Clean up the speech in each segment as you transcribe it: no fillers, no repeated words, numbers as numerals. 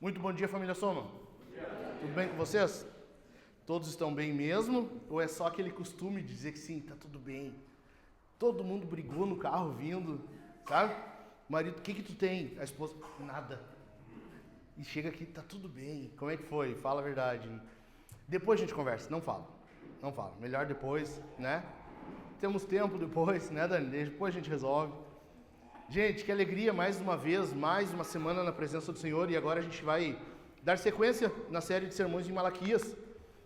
Muito bom dia, família Soma. Tudo bem com vocês? Todos estão bem mesmo? Ou é só aquele costume de dizer que sim, tá tudo bem? Todo mundo brigou no carro vindo, sabe? Marido, o que tu tem? A esposa, nada. E chega aqui, tá tudo bem. Como é que foi? Fala a verdade. Depois a gente conversa. Não fala. Melhor depois, né? Temos tempo depois, né, Dani? Depois a gente resolve. Gente, que alegria, mais uma vez, mais uma semana na presença do Senhor. E agora a gente vai dar sequência na série de sermões de Malaquias.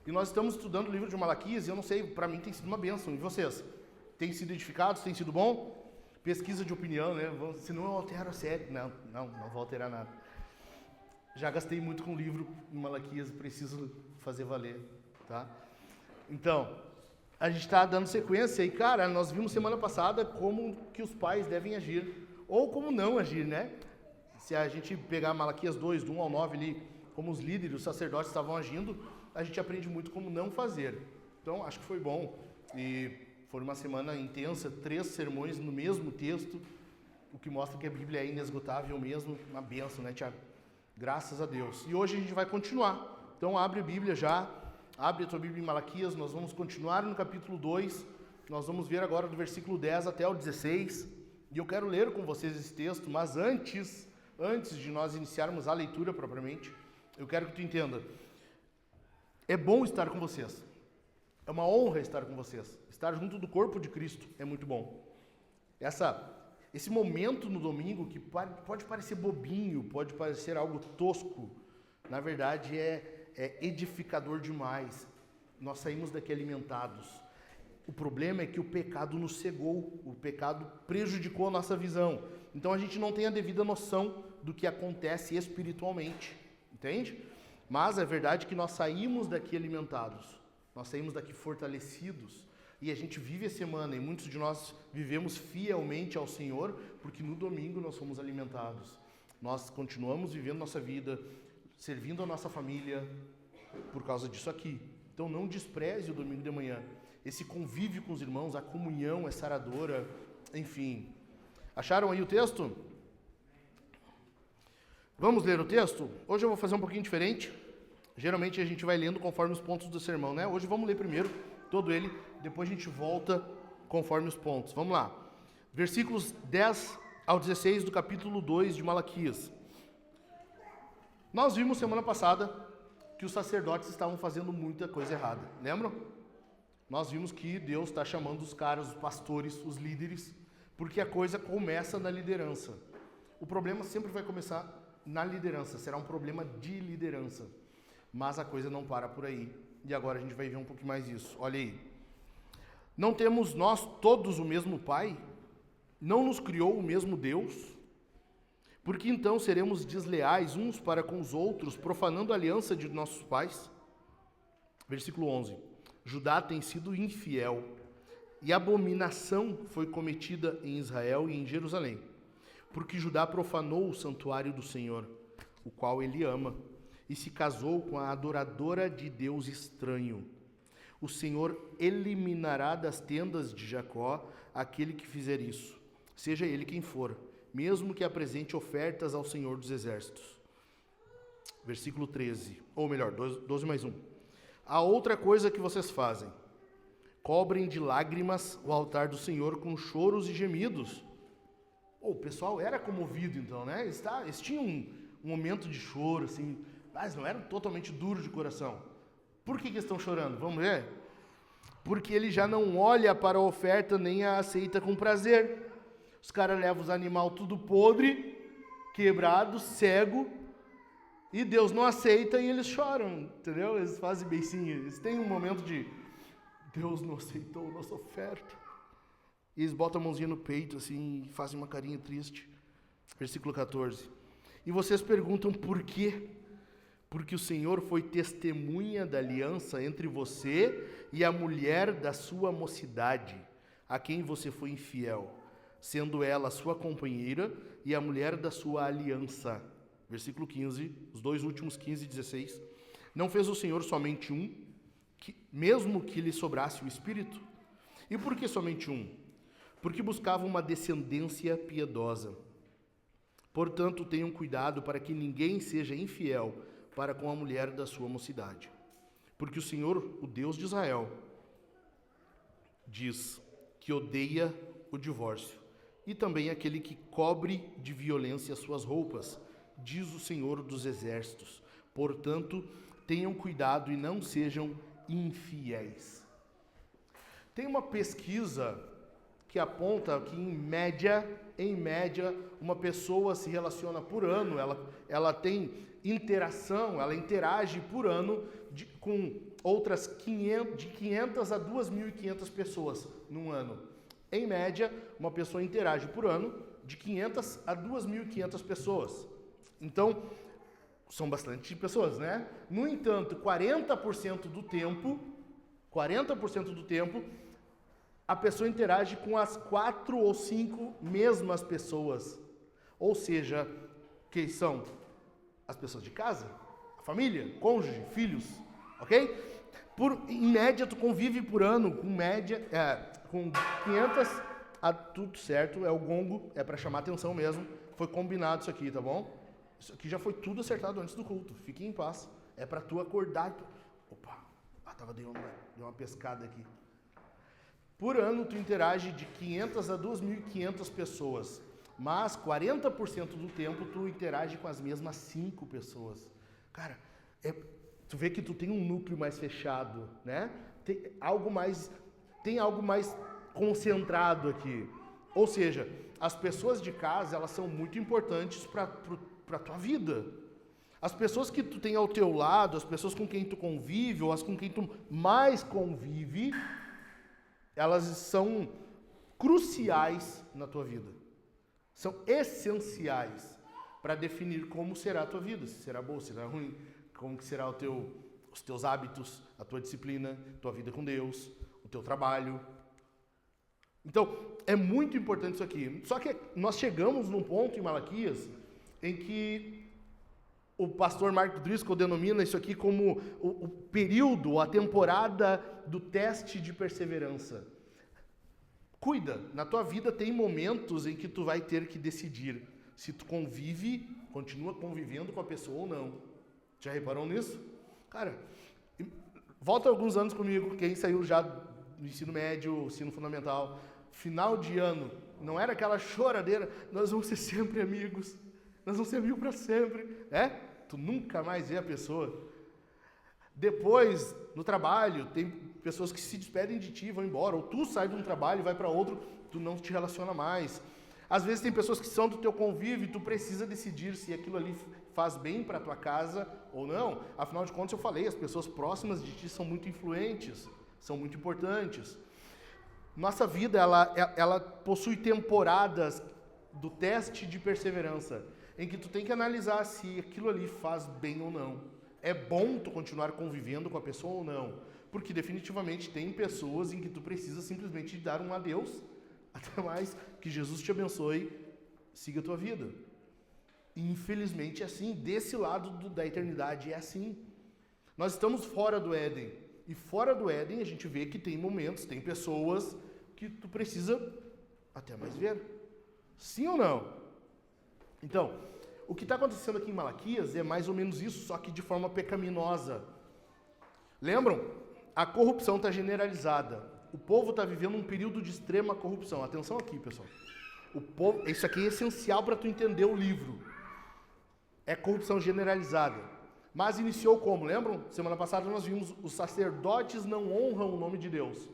E nós estamos estudando o livro de Malaquias e eu não sei, para mim tem sido uma bênção. E vocês? Têm sido edificados? Tem sido bom? Pesquisa de opinião, né? Senão eu altero a série. Não vou alterar nada. Já gastei muito com o livro em Malaquias, preciso fazer valer, tá? Então, a gente está dando sequência e, cara, nós vimos semana passada como que os pais devem agir, ou como não agir, né? Se a gente pegar Malaquias 2, do 1 ao 9 ali, como os líderes, os sacerdotes estavam agindo, a gente aprende muito como não fazer. Então, acho que foi bom. E foi uma semana intensa, 3 sermões no mesmo texto, o que mostra que a Bíblia é inesgotável mesmo, uma bênção, né, Tiago? Graças a Deus. E hoje a gente vai continuar. Então, abre a Bíblia já, abre a tua Bíblia em Malaquias, nós vamos continuar no capítulo 2, nós vamos ver agora do versículo 10 até o 16, e eu quero ler com vocês esse texto, mas antes de nós iniciarmos a leitura propriamente, eu quero que tu entenda, é bom estar com vocês, é uma honra estar com vocês, estar junto do corpo de Cristo é muito bom. Esse momento no domingo que pode parecer bobinho, pode parecer algo tosco, na verdade é edificador demais. Nós saímos daqui alimentados. O problema é que o pecado nos cegou, o pecado prejudicou a nossa visão. Então a gente não tem a devida noção do que acontece espiritualmente, entende? Mas é verdade que nós saímos daqui alimentados, nós saímos daqui fortalecidos. E a gente vive a semana, e muitos de nós vivemos fielmente ao Senhor, porque no domingo nós fomos alimentados. Nós continuamos vivendo nossa vida, servindo a nossa família, por causa disso aqui. Então não despreze o domingo de manhã. Esse convívio com os irmãos, a comunhão é saradora, enfim. Acharam aí o texto? Vamos ler o texto? Hoje eu vou fazer um pouquinho diferente. Geralmente a gente vai lendo conforme os pontos do sermão, né? Hoje vamos ler primeiro todo ele, depois a gente volta conforme os pontos. Vamos lá. Versículos 10 ao 16 do capítulo 2 de Malaquias. Nós vimos semana passada que os sacerdotes estavam fazendo muita coisa errada. Lembram? Nós vimos que Deus está chamando os caras, os pastores, os líderes, porque a coisa começa na liderança. O problema sempre vai começar na liderança, será um problema de liderança. Mas a coisa não para por aí. E agora a gente vai ver um pouquinho mais isso. Olha aí. Não temos nós todos o mesmo Pai? Não nos criou o mesmo Deus? Porque então seremos desleais uns para com os outros, profanando a aliança de nossos pais? Versículo 11. Judá tem sido infiel, e abominação foi cometida em Israel e em Jerusalém, porque Judá profanou o santuário do Senhor, o qual ele ama, e se casou com a adoradora de Deus estranho. O Senhor eliminará das tendas de Jacó aquele que fizer isso, seja ele quem for, mesmo que apresente ofertas ao Senhor dos Exércitos. Versículo 13, ou melhor, 12 mais 1. Há outra coisa que vocês fazem. Cobrem de lágrimas o altar do Senhor com choros e gemidos. O pessoal era comovido então, né? Eles tinham um momento de choro, assim, mas não eram totalmente duros de coração. Por que estão chorando? Vamos ver? Porque ele já não olha para a oferta nem a aceita com prazer. Os caras levam os animais tudo podre, quebrado, cego, e Deus não aceita e eles choram, entendeu? Eles fazem beicinho, eles têm um momento de Deus não aceitou a nossa oferta. E eles botam a mãozinha no peito assim e fazem uma carinha triste. Versículo 14. E vocês perguntam por quê? Porque o Senhor foi testemunha da aliança entre você e a mulher da sua mocidade, a quem você foi infiel, sendo ela a sua companheira e a mulher da sua aliança. Versículo 15, os dois últimos 15 e 16. Não fez o Senhor somente um, mesmo que lhe sobrasse o Espírito? E por que somente um? Porque buscava uma descendência piedosa. Portanto, tenham cuidado para que ninguém seja infiel para com a mulher da sua mocidade. Porque o Senhor, o Deus de Israel, diz que odeia o divórcio e também aquele que cobre de violência as suas roupas, diz o Senhor dos Exércitos. Portanto, tenham cuidado e não sejam infiéis. Tem uma pesquisa que aponta que em média, uma pessoa se relaciona por ano, ela tem interação, ela interage por ano com outras de 500 a 2.500 pessoas num ano. Em média, uma pessoa interage por ano de 500 a 2.500 pessoas. Então, são bastante pessoas, né? No entanto, 40% do tempo, a pessoa interage com as 4 ou 5 mesmas pessoas. Ou seja, que são as pessoas de casa, a família, cônjuge, filhos, ok? Em média, tu convive por ano com 500, tudo certo, é o gongo, é para chamar atenção mesmo, foi combinado isso aqui, tá bom? Isso aqui já foi tudo acertado antes do culto, fique em paz, é para tu acordar. Opa, deu uma pescada aqui. Por ano, tu interage de 500 a 2.500 pessoas, mas 40% do tempo tu interage com as mesmas 5 pessoas. Cara, tu vê que tu tem um núcleo mais fechado, né? Tem algo mais concentrado aqui. Ou seja, as pessoas de casa, elas são muito importantes para a tua vida. As pessoas que tu tem ao teu lado, as pessoas com quem tu convive, ou as com quem tu mais convive, elas são cruciais na tua vida. São essenciais para definir como será a tua vida, se será boa, se será ruim, como que será os teus hábitos, a tua disciplina, tua vida com Deus, o teu trabalho. Então, é muito importante isso aqui. Só que nós chegamos num ponto em Malaquias em que o pastor Mark Driscoll denomina isso aqui como o período, a temporada do teste de perseverança. Cuida, na tua vida tem momentos em que tu vai ter que decidir se tu continua convivendo com a pessoa ou não. Já reparou nisso? Cara, volta alguns anos comigo, quem saiu já do ensino médio, ensino fundamental, final de ano, não era aquela choradeira, nós vamos ser sempre amigos, nós vamos ser amigos para sempre, Tu nunca mais vê a pessoa. Depois, no trabalho, tem pessoas que se despedem de ti, vão embora, ou tu sai de um trabalho e vai para outro, tu não te relaciona mais. Às vezes tem pessoas que são do teu convívio e tu precisa decidir se aquilo ali faz bem para a tua casa ou não. Afinal de contas, eu falei, as pessoas próximas de ti são muito influentes, são muito importantes. Nossa vida, ela possui temporadas do teste de perseverança, em que tu tem que analisar se aquilo ali faz bem ou não. É bom tu continuar convivendo com a pessoa ou não? Porque definitivamente tem pessoas em que tu precisa simplesmente dar um adeus, até mais, que Jesus te abençoe, siga a tua vida. E infelizmente é assim, desse lado da eternidade é assim. Nós estamos fora do Éden, e fora do Éden a gente vê que tem momentos, tem pessoas que tu precisa até mais ver. Sim ou não? Então, o que está acontecendo aqui em Malaquias é mais ou menos isso, só que de forma pecaminosa. Lembram? A corrupção está generalizada. O povo está vivendo um período de extrema corrupção. Atenção aqui, pessoal. Isso aqui é essencial para tu entender o livro. É corrupção generalizada. Mas iniciou como? Lembram? Semana passada nós vimos os sacerdotes não honram o nome de Deus.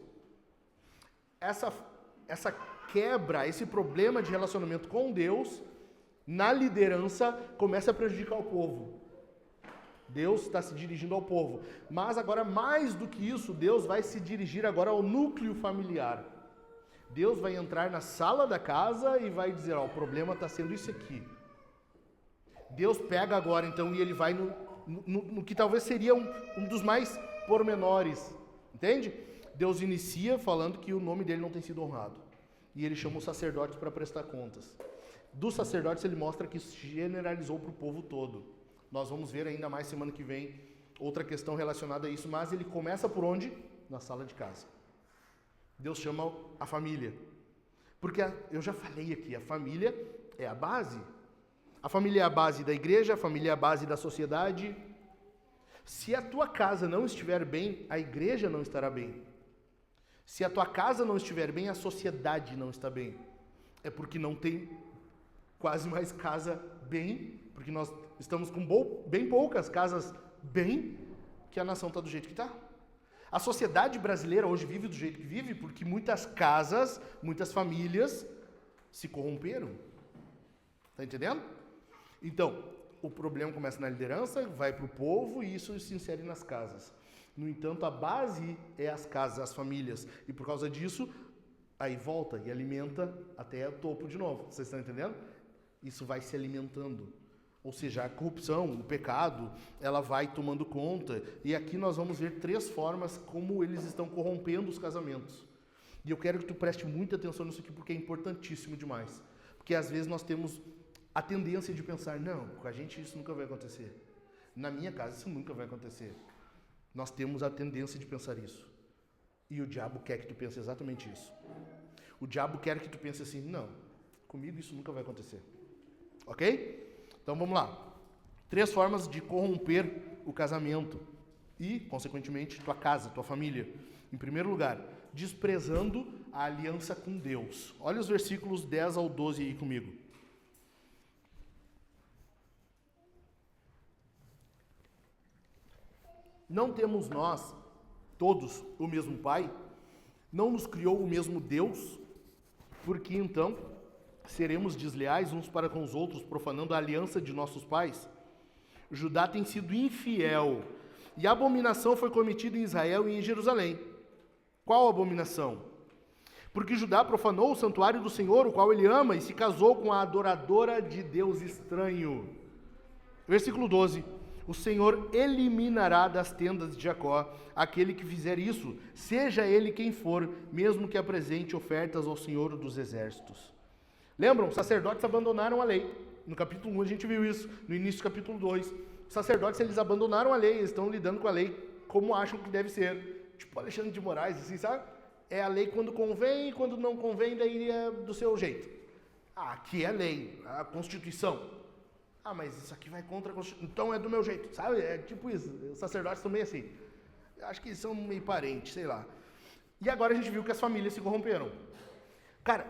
Essa quebra, esse problema de relacionamento com Deus, na liderança, começa a prejudicar o povo. Deus está se dirigindo ao povo. Mas agora, mais do que isso, Deus vai se dirigir agora ao núcleo familiar. Deus vai entrar na sala da casa e vai dizer, o problema está sendo isso aqui. Deus pega agora, então, e ele vai no que talvez seria um dos mais pormenores. Entende? Deus inicia falando que o nome dele não tem sido honrado. E ele chama os sacerdotes para prestar contas. Dos sacerdotes ele mostra que isso generalizou para o povo todo. Nós vamos ver ainda mais semana que vem outra questão relacionada a isso, mas ele começa por onde? Na sala de casa. Deus chama a família. Porque eu já falei aqui, a família é a base. A família é a base da igreja, a família é a base da sociedade. Se a tua casa não estiver bem, a igreja não estará bem. Se a tua casa não estiver bem, a sociedade não está bem. É porque não tem quase mais casa bem, porque nós estamos com bem poucas casas bem, que a nação está do jeito que está. A sociedade brasileira hoje vive do jeito que vive porque muitas casas, muitas famílias se corromperam. Está entendendo? Então, o problema começa na liderança, vai para o povo e isso se insere nas casas. No entanto, a base é as casas, as famílias. E por causa disso, aí volta e alimenta até o topo de novo. Vocês estão entendendo? Isso vai se alimentando. Ou seja, a corrupção, o pecado, ela vai tomando conta. E aqui nós vamos ver 3 formas como eles estão corrompendo os casamentos. E eu quero que tu preste muita atenção nisso aqui, porque é importantíssimo demais. Porque às vezes nós temos a tendência de pensar, não, com a gente isso nunca vai acontecer. Na minha casa isso nunca vai acontecer. Nós temos a tendência de pensar isso. E o diabo quer que tu pense exatamente isso. O diabo quer que tu pense assim, não, comigo isso nunca vai acontecer. Ok? Então vamos lá. 3 formas de corromper o casamento e, consequentemente, tua casa, tua família. Em primeiro lugar, desprezando a aliança com Deus. Olha os versículos 10 ao 12 aí comigo. Não temos nós, todos, o mesmo Pai? Não nos criou o mesmo Deus? Porque então seremos desleais uns para com os outros, profanando a aliança de nossos pais? Judá tem sido infiel, e a abominação foi cometida em Israel e em Jerusalém. Qual abominação? Porque Judá profanou o santuário do Senhor, o qual ele ama, e se casou com a adoradora de Deus estranho. Versículo 12. O Senhor eliminará das tendas de Jacó aquele que fizer isso, seja ele quem for, mesmo que apresente ofertas ao Senhor dos Exércitos. Lembram? Os sacerdotes abandonaram a lei. No capítulo 1 a gente viu isso, no início do capítulo 2. Os sacerdotes, eles abandonaram a lei, eles estão lidando com a lei como acham que deve ser. Tipo Alexandre de Moraes, assim, sabe? É a lei quando convém, quando não convém, daí é do seu jeito. Ah, aqui é a lei, a Constituição. Ah, mas isso aqui vai contra a Constituição, então é do meu jeito, sabe? É tipo isso, os sacerdotes são meio assim. Acho que eles são meio parentes, sei lá. E agora a gente viu que as famílias se corromperam. Cara,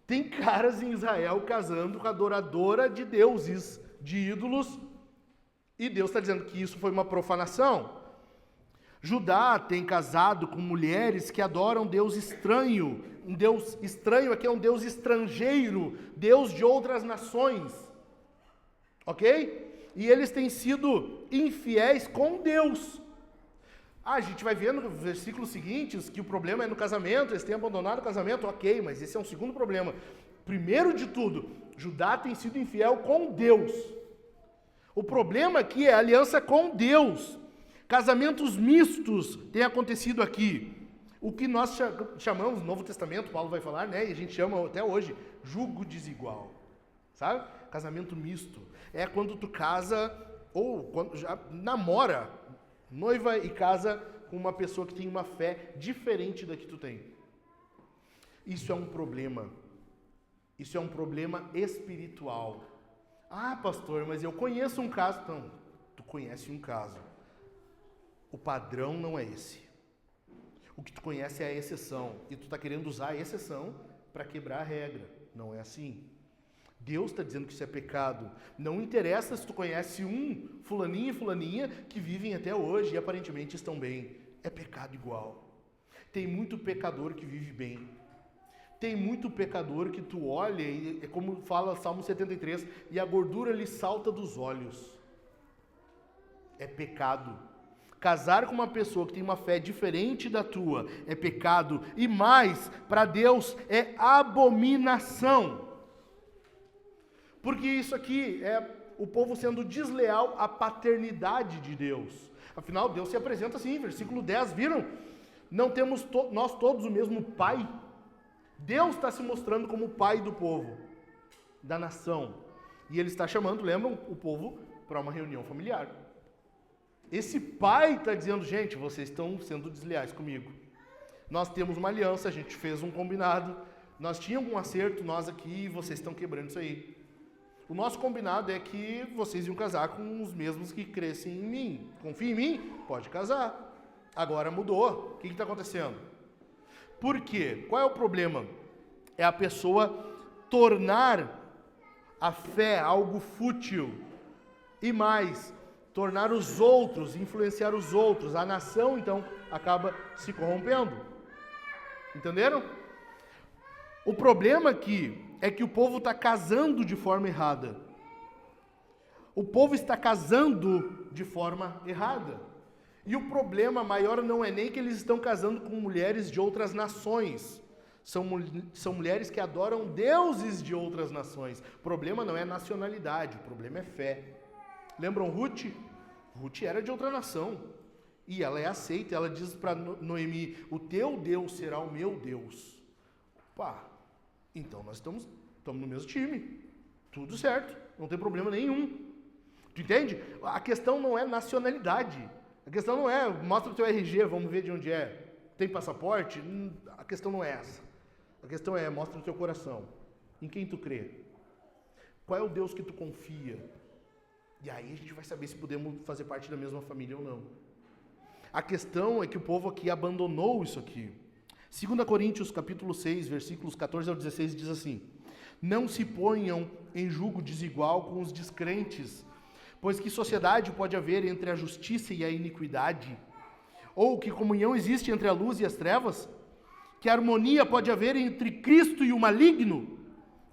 tem caras em Israel casando com a adoradora de deuses, de ídolos, e Deus está dizendo que isso foi uma profanação. Judá tem casado com mulheres que adoram Deus estranho. Um Deus estranho aqui é um Deus estrangeiro, Deus de outras nações. Ok? E eles têm sido infiéis com Deus. A gente vai ver nos versículos seguintes que o problema é no casamento, eles têm abandonado o casamento, ok, mas esse é um segundo problema. Primeiro de tudo, Judá tem sido infiel com Deus. O problema aqui é a aliança com Deus. Casamentos mistos têm acontecido aqui. O que nós chamamos, no Novo Testamento, Paulo vai falar, né? E a gente chama até hoje, jugo desigual. Sabe? Casamento misto. É quando tu casa, ou quando já namora, noiva e casa com uma pessoa que tem uma fé diferente da que tu tem. Isso é um problema. Isso é um problema espiritual. Ah, pastor, mas eu conheço um caso. Não, tu conhece um caso. O padrão não é esse. O que tu conhece é a exceção. E tu está querendo usar a exceção para quebrar a regra. Não é assim. Deus está dizendo que isso é pecado. Não interessa se tu conhece um fulaninho e fulaninha que vivem até hoje e aparentemente estão bem. É pecado igual. Tem muito pecador que vive bem. Tem muito pecador que tu olha e é como fala Salmo 73, e a gordura lhe salta dos olhos. É pecado. Casar com uma pessoa que tem uma fé diferente da tua é pecado. E mais, para Deus é abominação. Porque isso aqui é o povo sendo desleal à paternidade de Deus. Afinal, Deus se apresenta assim, versículo 10, viram? Não temos nós todos o mesmo Pai? Deus está se mostrando como o Pai do povo, da nação. E Ele está chamando, lembram, o povo para uma reunião familiar. Esse Pai está dizendo, gente, vocês estão sendo desleais comigo. Nós temos uma aliança, a gente fez um combinado, nós tínhamos um acerto, nós aqui, e vocês estão quebrando isso aí. O nosso combinado é que vocês iam casar com os mesmos que crescem em mim. Confia em mim? Pode casar. Agora mudou. O que está acontecendo? Por quê? Qual é o problema? É a pessoa tornar a fé algo fútil. E mais, tornar os outros, influenciar os outros. A nação, então, acaba se corrompendo. Entenderam? O problema aqui é que o povo está casando de forma errada. O povo está casando de forma errada. E o problema maior não é nem que eles estão casando com mulheres de outras nações. São mulheres que adoram deuses de outras nações. O problema não é nacionalidade, o problema é fé. Lembram Ruth? Ruth era de outra nação. E ela é aceita, ela diz para Noemi, o teu Deus será o meu Deus. Pá, então nós estamos no mesmo time. Tudo certo, não tem problema nenhum. Tu entende? A questão não é nacionalidade. A questão não é, mostra o teu RG, vamos ver de onde é. Tem passaporte? A questão não é essa. A questão é, mostra o teu coração. Em quem tu crê? Qual é o Deus que tu confia? E aí a gente vai saber se podemos fazer parte da mesma família ou não. A questão é que o povo aqui abandonou isso aqui. 2 Coríntios capítulo 6, versículos 14 ao 16 diz assim: não se ponham em julgo desigual com os descrentes, pois que sociedade pode haver entre a justiça e a iniquidade? Ou que comunhão existe entre a luz e as trevas? Que harmonia pode haver entre Cristo e o maligno?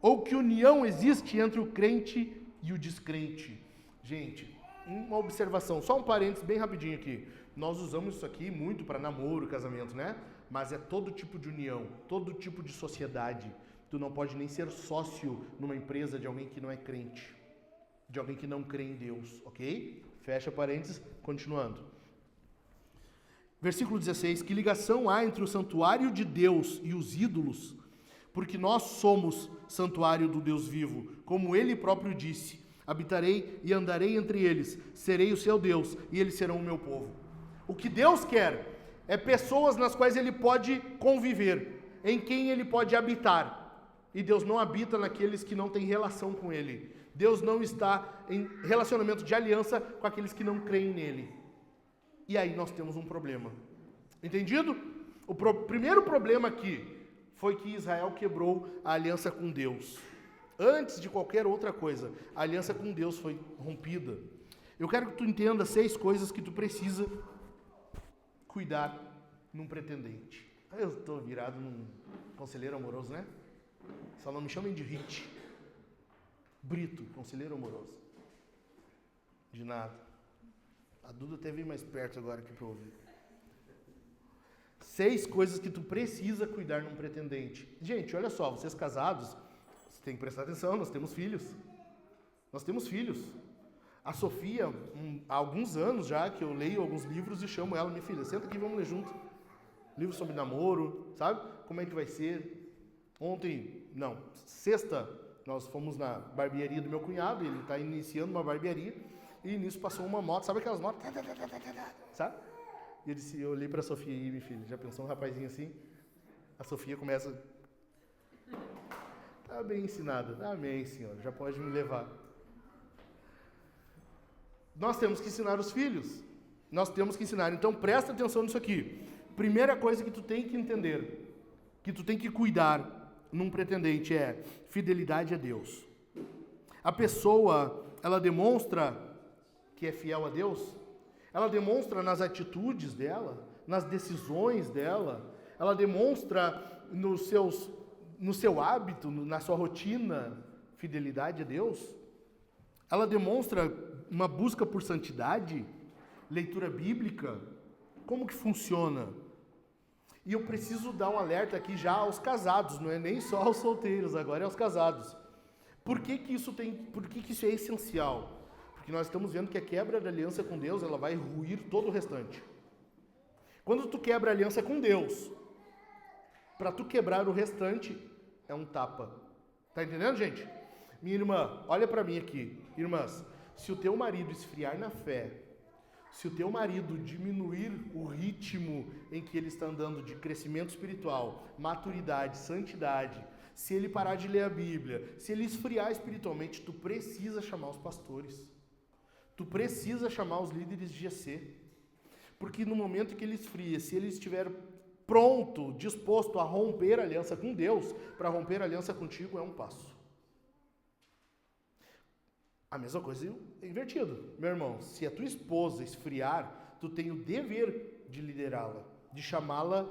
Ou que união existe entre o crente e o descrente? Gente, uma observação, só um parênteses bem rapidinho aqui. Nós usamos isso aqui muito para namoro, casamento, né? Mas é todo tipo de união, todo tipo de sociedade. Tu não pode nem ser sócio numa empresa de alguém que não é crente, de alguém que não crê em Deus, ok? Fecha parênteses, continuando. Versículo 16, que ligação há entre o santuário de Deus e os ídolos? Porque nós somos santuário do Deus vivo, como ele próprio disse, habitarei e andarei entre eles, serei o seu Deus e eles serão o meu povo. O que Deus quer é pessoas nas quais ele pode conviver, em quem ele pode habitar. E Deus não habita naqueles que não têm relação com ele. Deus não está em relacionamento de aliança com aqueles que não creem nele. E aí nós temos um problema. Entendido? O primeiro problema aqui foi que Israel quebrou a aliança com Deus. Antes de qualquer outra coisa, a aliança com Deus foi rompida. Eu quero que tu entenda 6 coisas que tu precisa cuidar num pretendente. Eu estou virado num conselheiro amoroso, né? Só não me chamem de Hit. Brito, conselheiro amoroso. De nada. A Duda até veio mais perto agora aqui para ouvir. 6 coisas que tu precisa cuidar num pretendente. Gente, olha só, vocês casados, vocês têm que prestar atenção, nós temos filhos. Nós temos filhos. A Sofia, há alguns anos já, que eu leio alguns livros e chamo ela, minha filha, senta aqui, vamos ler junto. Livro sobre namoro, sabe? Como é que vai ser? Sexta, nós fomos na barbearia do meu cunhado, ele está iniciando uma barbearia, e nisso passou uma moto, sabe aquelas motos? Sabe? E eu olhei para a Sofia e minha filha, já pensou um rapazinho assim? A Sofia começa... Tá bem ensinada. Amém, Senhor, já pode me levar. Nós temos que ensinar os filhos. Nós temos que ensinar. Então, presta atenção nisso aqui. Primeira coisa que tu tem que entender, que tu tem que cuidar num pretendente é fidelidade a Deus. A pessoa, ela demonstra que é fiel a Deus, ela demonstra nas atitudes dela, nas decisões dela, ela demonstra no seu hábito, na sua rotina, fidelidade a Deus. Ela demonstra uma busca por santidade, leitura bíblica. Como que funciona? E eu preciso dar um alerta aqui já aos casados, não é nem só aos solteiros, agora é aos casados. Por que que isso é essencial? Porque nós estamos vendo que a quebra da aliança com Deus, ela vai ruir todo o restante. Quando tu quebra a aliança com Deus, para tu quebrar o restante, é um tapa. Tá entendendo, gente? Minha irmã, olha para mim aqui. Irmãs, se o teu marido esfriar na fé, se o teu marido diminuir o ritmo em que ele está andando de crescimento espiritual, maturidade, santidade, se ele parar de ler a Bíblia, se ele esfriar espiritualmente, tu precisa chamar os pastores. Tu precisa chamar os líderes de GC. Porque no momento que ele esfria, se ele estiver pronto, disposto a romper a aliança com Deus, para romper a aliança contigo é um passo. A mesma coisa invertido. Meu irmão, se a tua esposa esfriar, tu tem o dever de liderá-la, de chamá-la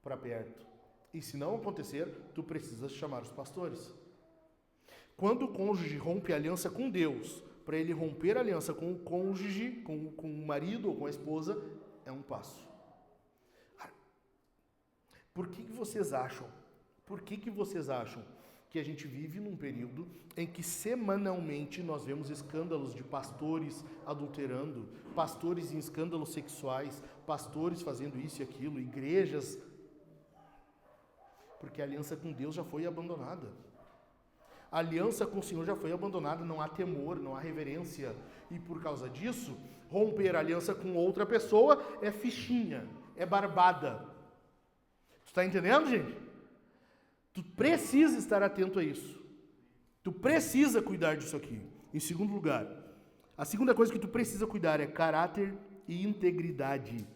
para perto. E se não acontecer, tu precisas chamar os pastores. Quando o cônjuge rompe a aliança com Deus, para ele romper a aliança com o cônjuge, com o marido ou com a esposa, é um passo. Por que vocês acham? Por que vocês acham que a gente vive num período em que semanalmente nós vemos escândalos de pastores adulterando, pastores em escândalos sexuais, pastores fazendo isso e aquilo, igrejas? Porque a aliança com Deus já foi abandonada. A aliança com o Senhor já foi abandonada, não há temor, não há reverência. E por causa disso, romper a aliança com outra pessoa é fichinha, é barbada. Tu está entendendo, gente? Tu precisa estar atento a isso. Tu precisa cuidar disso aqui. Em segundo lugar, a segunda coisa que tu precisa cuidar é caráter e integridade.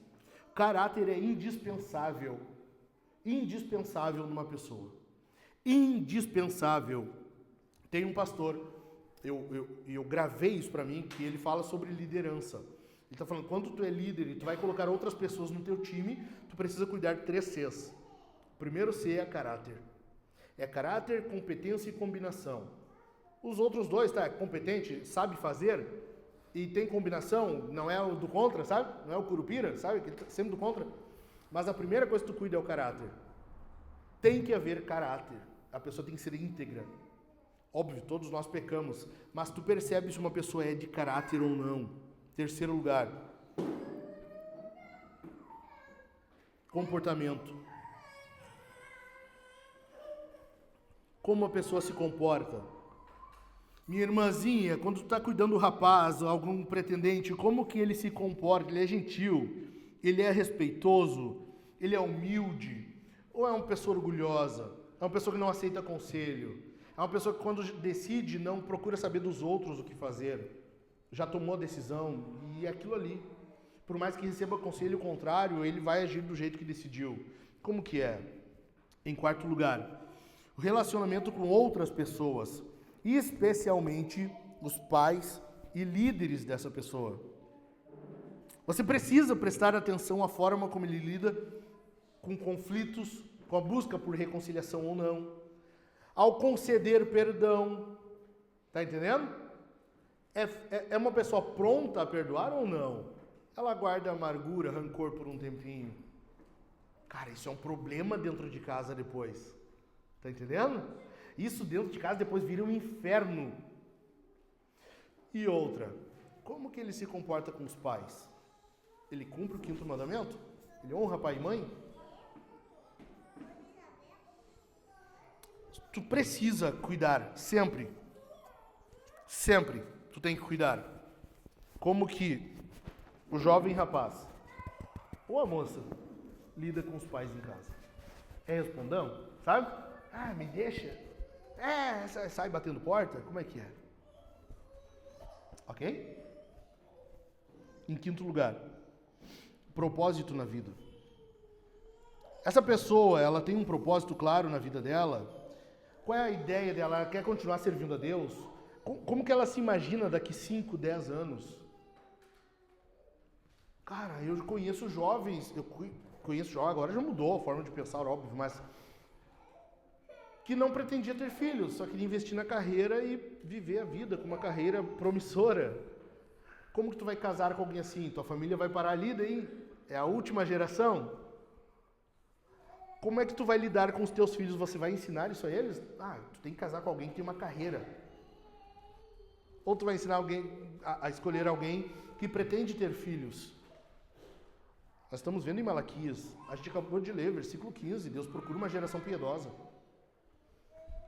Caráter é indispensável. Indispensável numa pessoa. Indispensável. Tem um pastor, eu gravei isso para mim, que ele fala sobre liderança. Ele está falando, quando tu é líder e tu vai colocar outras pessoas no teu time, tu precisa cuidar de 3 Cs. O primeiro C é caráter. É caráter, competência e combinação. Os outros 2, tá? Competente, sabe fazer e tem combinação, não é o do contra, sabe? Não é o curupira, sabe? Que tá sempre do contra. Mas a primeira coisa que tu cuida é o caráter. Tem que haver caráter. A pessoa tem que ser íntegra. Óbvio, todos nós pecamos, mas tu percebes se uma pessoa é de caráter ou não. Terceiro lugar, comportamento. Como a pessoa se comporta. Minha irmãzinha, quando tu está cuidando do rapaz, algum pretendente, como que ele se comporta? Ele é gentil, ele é respeitoso, ele é humilde, ou é uma pessoa orgulhosa? É uma pessoa que não aceita conselho? É uma pessoa que quando decide não procura saber dos outros o que fazer? Já tomou a decisão e é aquilo ali. Por mais que receba conselho contrário, ele vai agir do jeito que decidiu. Como que é? Em quarto lugar, o relacionamento com outras pessoas, especialmente os pais e líderes dessa pessoa. Você precisa prestar atenção à forma como ele lida com conflitos, com a busca por reconciliação ou não, ao conceder perdão. Tá entendendo? É uma pessoa pronta a perdoar ou não? Ela guarda amargura, rancor por um tempinho. Cara, isso é um problema dentro de casa depois. Tá entendendo? Isso dentro de casa depois vira um inferno. E outra, como que ele se comporta com os pais? Ele cumpre o 5º mandamento? Ele honra pai e mãe? Tu precisa cuidar, sempre. Sempre, tu tem que cuidar. Como que o jovem rapaz ou a moça lida com os pais em casa? É respondão? Sabe? Ah, me deixa. Sai batendo porta? Como é que é? Ok? Em 5º lugar, propósito na vida. Essa pessoa, ela tem um propósito claro na vida dela. Qual é a ideia dela? Ela quer continuar servindo a Deus? Como que ela se imagina daqui 5, 10 anos? Cara, eu conheço jovens, agora já mudou a forma de pensar, óbvio, mas que não pretendia ter filhos, só queria investir na carreira e viver a vida com uma carreira promissora. Como que tu vai casar com alguém assim? Tua família vai parar ali daí? É a última geração? Como é que tu vai lidar com os teus filhos? Você vai ensinar isso a eles? Ah, tu tem que casar com alguém que tem uma carreira. Ou tu vai ensinar alguém a escolher alguém que pretende ter filhos. Nós estamos vendo em Malaquias, a gente acabou de ler, versículo 15, Deus procura uma geração piedosa.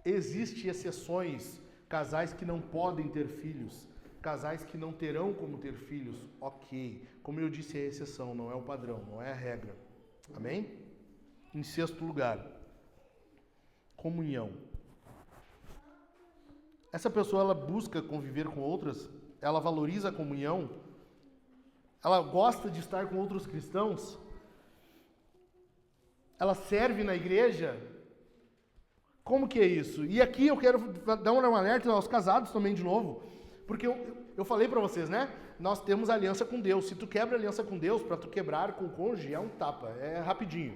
Existem exceções, casais que não podem ter filhos, casais que não terão como ter filhos, ok. Como eu disse, é a exceção, não é o padrão, não é a regra. Amém? Em 6º lugar, comunhão. Essa pessoa, ela busca conviver com outras, ela valoriza a comunhão, ela gosta de estar com outros cristãos, ela serve na igreja. Como que é isso? E aqui eu quero dar um alerta aos casados também de novo, porque eu falei para vocês, né? Nós temos aliança com Deus. Se tu quebra aliança com Deus, para tu quebrar com o cônjuge, é um tapa, é rapidinho.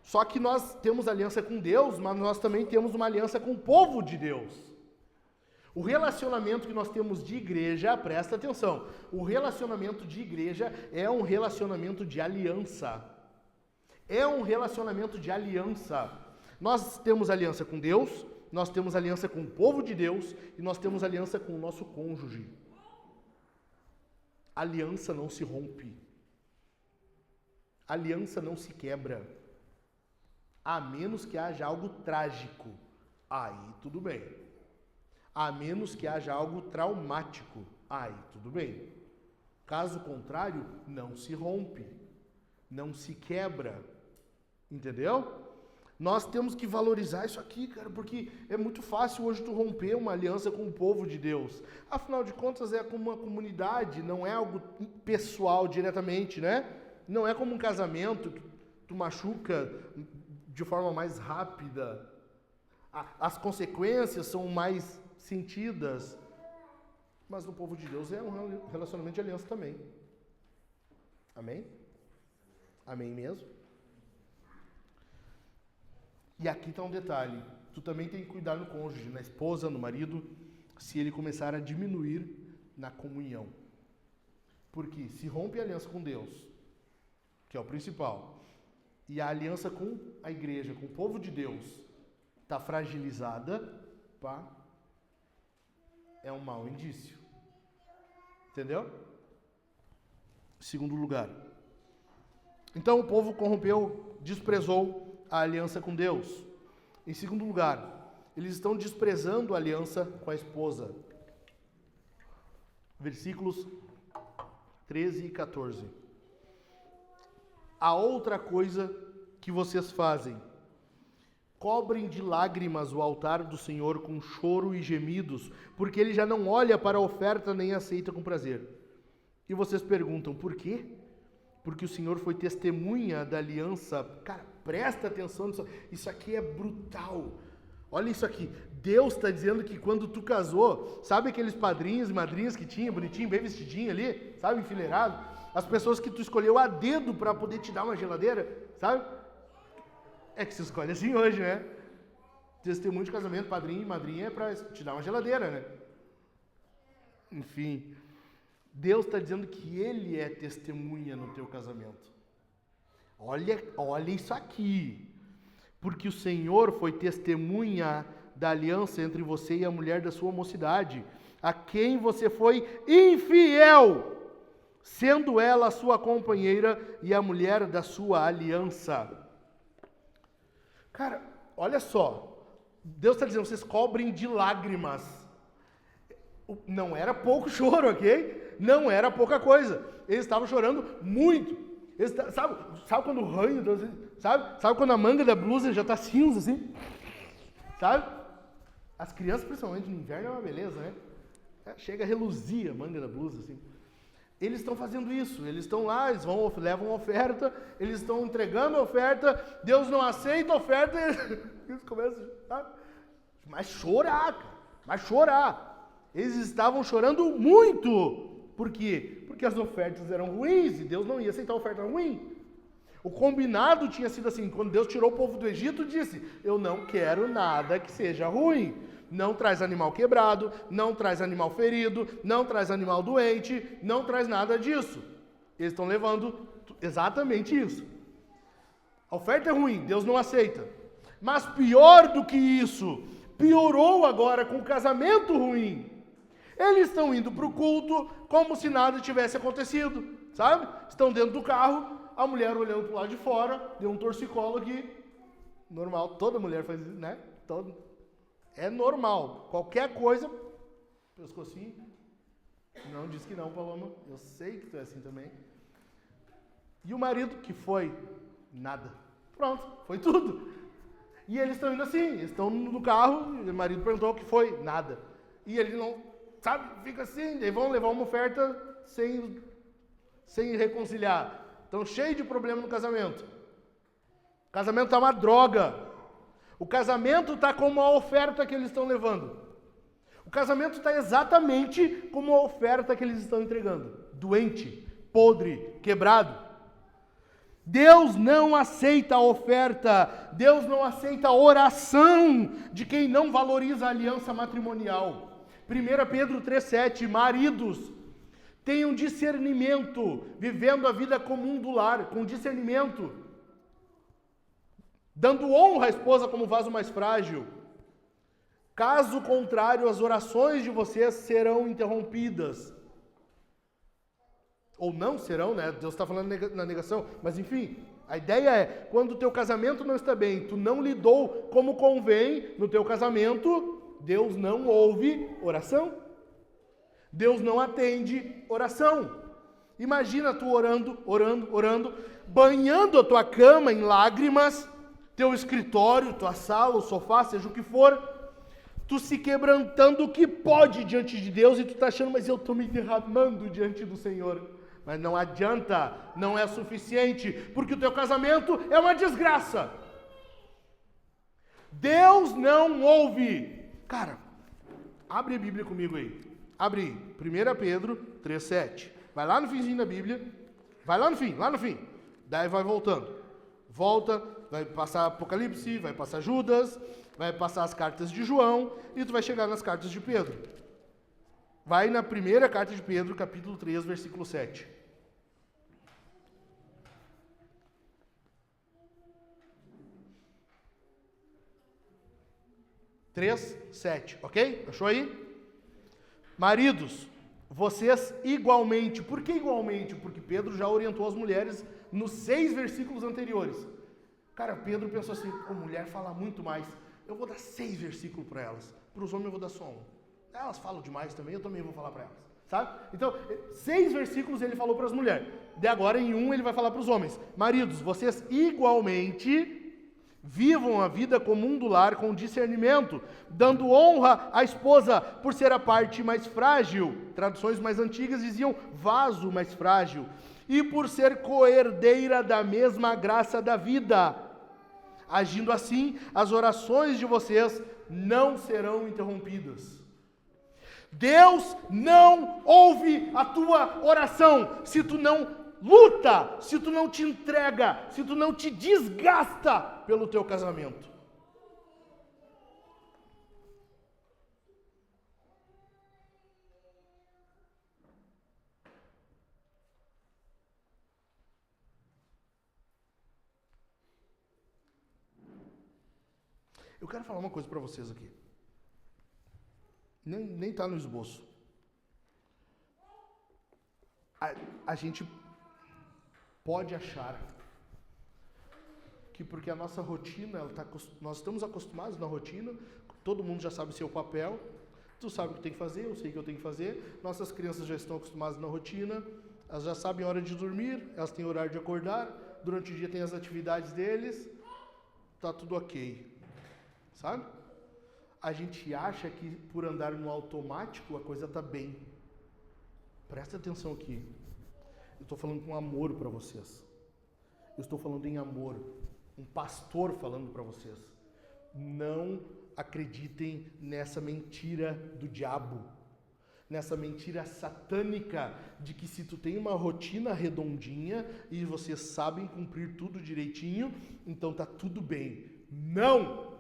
Só que nós temos aliança com Deus, mas nós também temos uma aliança com o povo de Deus. O relacionamento que nós temos de igreja, presta atenção, o relacionamento de igreja é um relacionamento de aliança. É um relacionamento de aliança. Nós temos aliança com Deus, nós temos aliança com o povo de Deus e nós temos aliança com o nosso cônjuge. Aliança não se rompe. Aliança não se quebra. A menos que haja algo trágico. Aí tudo bem. A menos que haja algo traumático. Aí tudo bem. Caso contrário, não se rompe. Não se quebra. Entendeu? Nós temos que valorizar isso aqui, cara, porque é muito fácil hoje tu romper uma aliança com o povo de Deus. Afinal de contas, é como uma comunidade, não é algo pessoal diretamente, né? Não é como um casamento que tu machuca de forma mais rápida. As consequências são mais sentidas. Mas no povo de Deus é um relacionamento de aliança também. Amém? Amém mesmo? E aqui está um detalhe, tu também tem que cuidar no cônjuge, na esposa, no marido, se ele começar a diminuir na comunhão. Porque se rompe a aliança com Deus, que é o principal, e a aliança com a igreja, com o povo de Deus, está fragilizada, pá, é um mau indício. Entendeu? Segundo lugar. Então o povo corrompeu, desprezou a aliança com Deus. Em segundo lugar, eles estão desprezando a aliança com a esposa. Versículos 13 e 14. A outra coisa que vocês fazem: cobrem de lágrimas o altar do Senhor com choro e gemidos, porque ele já não olha para a oferta nem aceita com prazer. E vocês perguntam, por quê? Porque o Senhor foi testemunha da aliança. Cara, presta atenção nisso. Isso aqui é brutal. Olha isso aqui. Deus está dizendo que quando tu casou, sabe aqueles padrinhos e madrinhas que tinha, bonitinho, bem vestidinho ali, sabe, enfileirado? As pessoas que tu escolheu a dedo para poder te dar uma geladeira, sabe? É que se escolhe assim hoje, né? Testemunho de casamento, padrinho e madrinha é para te dar uma geladeira, né? Enfim, Deus está dizendo que Ele é testemunha no teu casamento. Olha isso aqui. Porque o Senhor foi testemunha da aliança entre você e a mulher da sua mocidade, a quem você foi infiel, sendo ela a sua companheira e a mulher da sua aliança. Cara, olha só. Deus está dizendo, vocês cobrem de lágrimas. Não era pouco choro, ok? Não era pouca coisa. Eles estavam chorando muito. Sabe quando o ranho, sabe quando a manga da blusa já está cinza, assim? Sabe? As crianças, principalmente no inverno, é uma beleza, né? Chega a reluzir a manga da blusa, assim. Eles estão fazendo isso, eles estão lá, levam a oferta, eles estão entregando a oferta, Deus não aceita a oferta, eles começam, sabe? Mas chorar, cara, mas chorar. Eles estavam chorando muito. Por quê? Porque as ofertas eram ruins e Deus não ia aceitar a oferta ruim. O combinado tinha sido assim, quando Deus tirou o povo do Egito, disse, eu não quero nada que seja ruim. Não traz animal quebrado, não traz animal ferido, não traz animal doente, não traz nada disso. Eles estão levando exatamente isso. A oferta é ruim, Deus não aceita. Mas pior do que isso, piorou agora com o casamento ruim. Eles estão indo para o culto como se nada tivesse acontecido, sabe? Estão dentro do carro, a mulher olhando para o lado de fora, deu um torcicolo aqui. Normal, toda mulher faz isso, né? É normal. Qualquer coisa, pescocinho. Não diz que não, Paloma. Eu sei que tu é assim também. E o marido, que foi? Nada. Pronto, foi tudo. E eles estão indo assim, eles estão no carro, e o marido perguntou o que foi, nada. E ele não, sabe, fica assim, daí vão levar uma oferta sem reconciliar. Estão cheios de problema no casamento. O casamento está uma droga. O casamento está como a oferta que eles estão levando. O casamento está exatamente como a oferta que eles estão entregando. Doente, podre, quebrado. Deus não aceita a oferta, Deus não aceita a oração de quem não valoriza a aliança matrimonial. 1 Pedro 3,7, maridos, tenham discernimento, vivendo a vida comum do lar, com discernimento, dando honra à esposa como vaso mais frágil. Caso contrário, as orações de vocês serão interrompidas. Ou não serão, né? Deus está falando na negação. Mas enfim, a ideia é, quando o teu casamento não está bem, tu não lidou como convém no teu casamento, Deus não ouve oração. Deus não atende oração. Imagina tu orando, banhando a tua cama em lágrimas, teu escritório, tua sala, o sofá, seja o que for, tu se quebrantando o que pode diante de Deus e tu tá achando, mas eu estou me derramando diante do Senhor. Mas não adianta, não é suficiente, porque o teu casamento é uma desgraça. Deus não ouve. Cara, abre a Bíblia comigo aí. Abre aí, 1 Pedro 3,7. Vai lá no finzinho da Bíblia. Vai lá no fim. Daí vai voltando. Volta, vai passar Apocalipse, vai passar Judas, vai passar as cartas de João, e tu vai chegar nas cartas de Pedro. Vai na primeira carta de Pedro, capítulo 3, versículo 7. 3:7, ok? Achou aí? Maridos, vocês igualmente. Por que igualmente? Porque Pedro já orientou as mulheres nos 6 versículos anteriores. Cara, Pedro pensou assim, a mulher fala muito mais. Eu vou dar 6 versículos para elas. Para os homens eu vou dar só 1. Elas falam demais também, eu também vou falar para elas. Sabe? Então, 6 versículos ele falou para as mulheres. De agora em 1 ele vai falar para os homens. Maridos, vocês igualmente vivam a vida comum do lar com discernimento, dando honra à esposa por ser a parte mais frágil. Traduções mais antigas diziam vaso mais frágil. E por ser coerdeira da mesma graça da vida. Agindo assim, as orações de vocês não serão interrompidas. Deus não ouve a tua oração se tu não luta, se tu não te entrega, se tu não te desgasta pelo teu casamento. Eu quero falar uma coisa para vocês aqui. Nem está no esboço. A gente pode achar que porque a nossa rotina, nós estamos acostumados na rotina, todo mundo já sabe o seu papel, tu sabe o que tem que fazer, eu sei o que eu tenho que fazer, nossas crianças já estão acostumadas na rotina, elas já sabem a hora de dormir, elas têm horário de acordar, durante o dia tem as atividades deles, tá tudo ok, sabe? A gente acha que por andar no automático a coisa tá bem. Presta atenção aqui. Eu estou falando com amor para vocês. Eu estou falando em amor. Um pastor falando para vocês. Não acreditem nessa mentira do diabo. Nessa mentira satânica de que se tu tem uma rotina redondinha e vocês sabem cumprir tudo direitinho, então tá tudo bem. Não!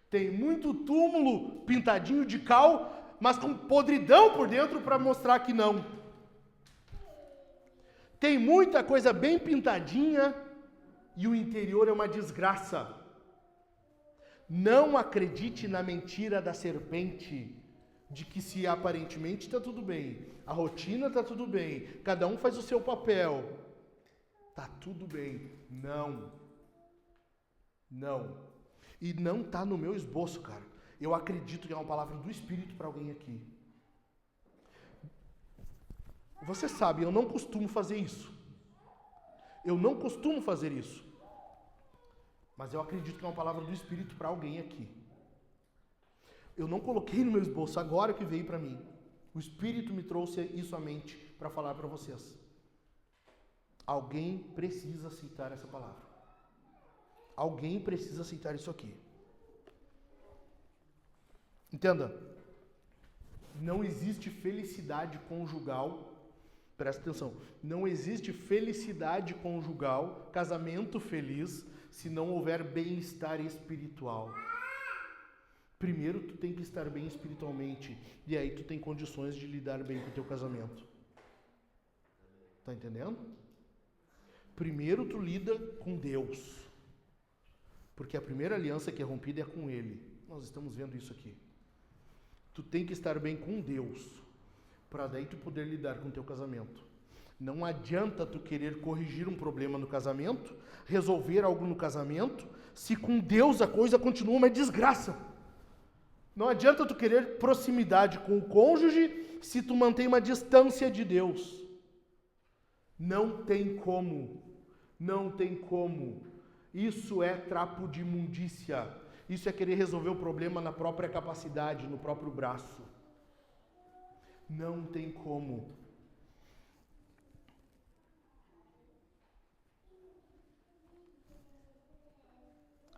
Tem muito túmulo pintadinho de cal, mas com podridão por dentro para mostrar que não. Tem muita coisa bem pintadinha e o interior é uma desgraça. Não acredite na mentira da serpente, de que se aparentemente está tudo bem, a rotina está tudo bem, cada um faz o seu papel, está tudo bem. Não. Não. E não está no meu esboço, cara. Eu acredito que é uma palavra do Espírito para alguém aqui. Você sabe, eu não costumo fazer isso. Eu não costumo fazer isso. Mas eu acredito que é uma palavra do Espírito para alguém aqui. Eu não coloquei no meu esboço, agora que veio para mim. O Espírito me trouxe isso à mente para falar para vocês. Alguém precisa aceitar essa palavra. Alguém precisa aceitar isso aqui. Entenda, não existe felicidade conjugal, presta atenção, não existe felicidade conjugal, casamento feliz, se não houver bem-estar espiritual. Primeiro tu tem que estar bem espiritualmente, e aí tu tem condições de lidar bem com o teu casamento. Tá entendendo? Primeiro tu lida com Deus, porque a primeira aliança que é rompida é com Ele. Nós estamos vendo isso aqui. Tu tem que estar bem com Deus, para daí tu poder lidar com o teu casamento. Não adianta tu querer corrigir um problema no casamento, resolver algo no casamento, se com Deus a coisa continua uma desgraça. Não adianta tu querer proximidade com o cônjuge, se tu mantém uma distância de Deus. Não tem como. Não tem como. Isso é trapo de imundícia. Isso é querer resolver o problema na própria capacidade, no próprio braço. Não tem como.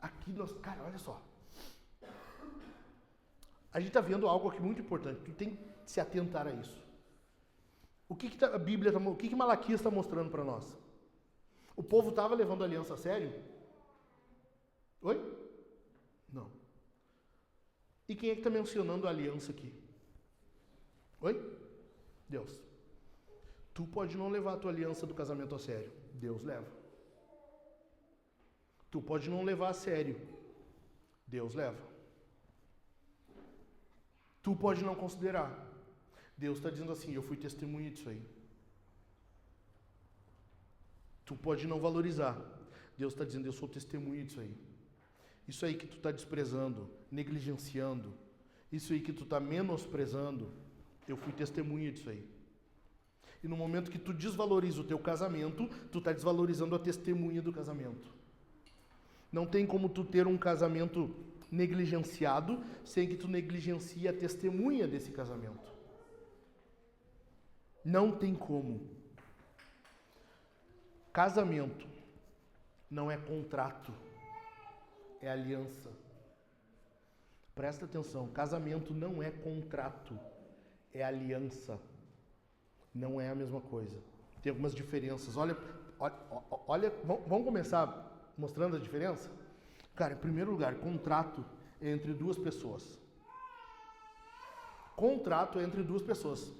Aqui nós... Cara, olha só. A gente está vendo algo aqui muito importante. Tu tem que se atentar a isso. O que a Bíblia, o que Malaquias está mostrando para nós? O povo estava levando a aliança a sério? Oi? Não. E quem é que está mencionando a aliança aqui? Oi? Deus. Tu pode não levar a tua aliança do casamento a sério. Deus leva. Tu pode não levar a sério. Deus leva. Tu pode não considerar. Deus está dizendo assim, eu fui testemunha disso aí. Tu pode não valorizar. Deus está dizendo, eu sou testemunha disso aí. Isso aí que tu está desprezando, negligenciando, isso aí que tu está menosprezando, eu fui testemunha disso aí. E no momento que tu desvaloriza o teu casamento, tu está desvalorizando a testemunha do casamento. Não tem como tu ter um casamento negligenciado sem que tu negligencie a testemunha desse casamento. Não tem como. Casamento não é contrato, é aliança. Presta atenção, casamento não é contrato, é aliança. Não é a mesma coisa. Tem algumas diferenças. Olha, vamos começar mostrando a diferença? Cara, em primeiro lugar, contrato é entre duas pessoas. Contrato é entre duas pessoas.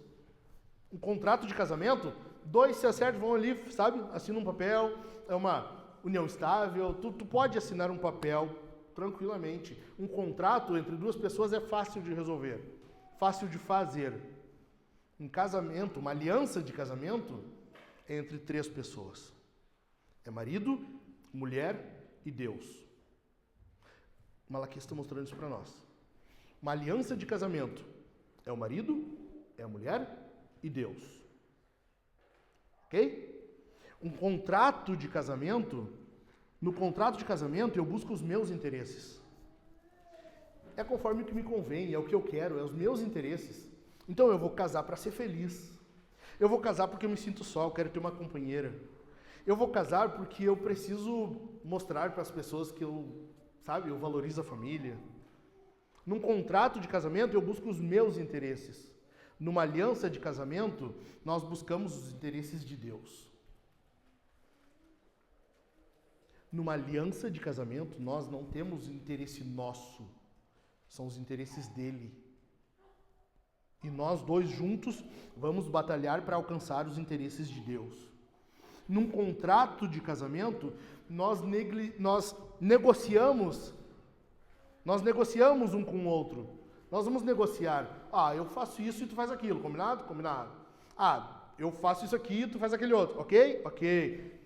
Um contrato de casamento, dois se acertam, vão ali, sabe? Assinam um papel, é uma união estável. Tu pode assinar um papel tranquilamente. Um contrato entre duas pessoas é fácil de resolver, fácil de fazer. Um casamento, uma aliança de casamento, é entre três pessoas. É marido, mulher e Deus. Malaquias está mostrando isso para nós. Uma aliança de casamento é o marido, é a mulher e Deus. Ok? Um contrato de casamento, no contrato de casamento eu busco os meus interesses. É conforme o que me convém, é o que eu quero, é os meus interesses. Então eu vou casar para ser feliz. Eu vou casar porque eu me sinto só, eu quero ter uma companheira. Eu vou casar porque eu preciso mostrar para as pessoas que eu valorizo a família. Num contrato de casamento eu busco os meus interesses. Numa aliança de casamento, nós buscamos os interesses de Deus. Numa aliança de casamento, nós não temos interesse nosso, são os interesses dele. E nós dois juntos vamos batalhar para alcançar os interesses de Deus. Num contrato de casamento, nós negociamos um com o outro. Nós vamos negociar. Eu faço isso e tu faz aquilo. Combinado? Combinado. Eu faço isso aqui e tu faz aquele outro. Ok? Ok.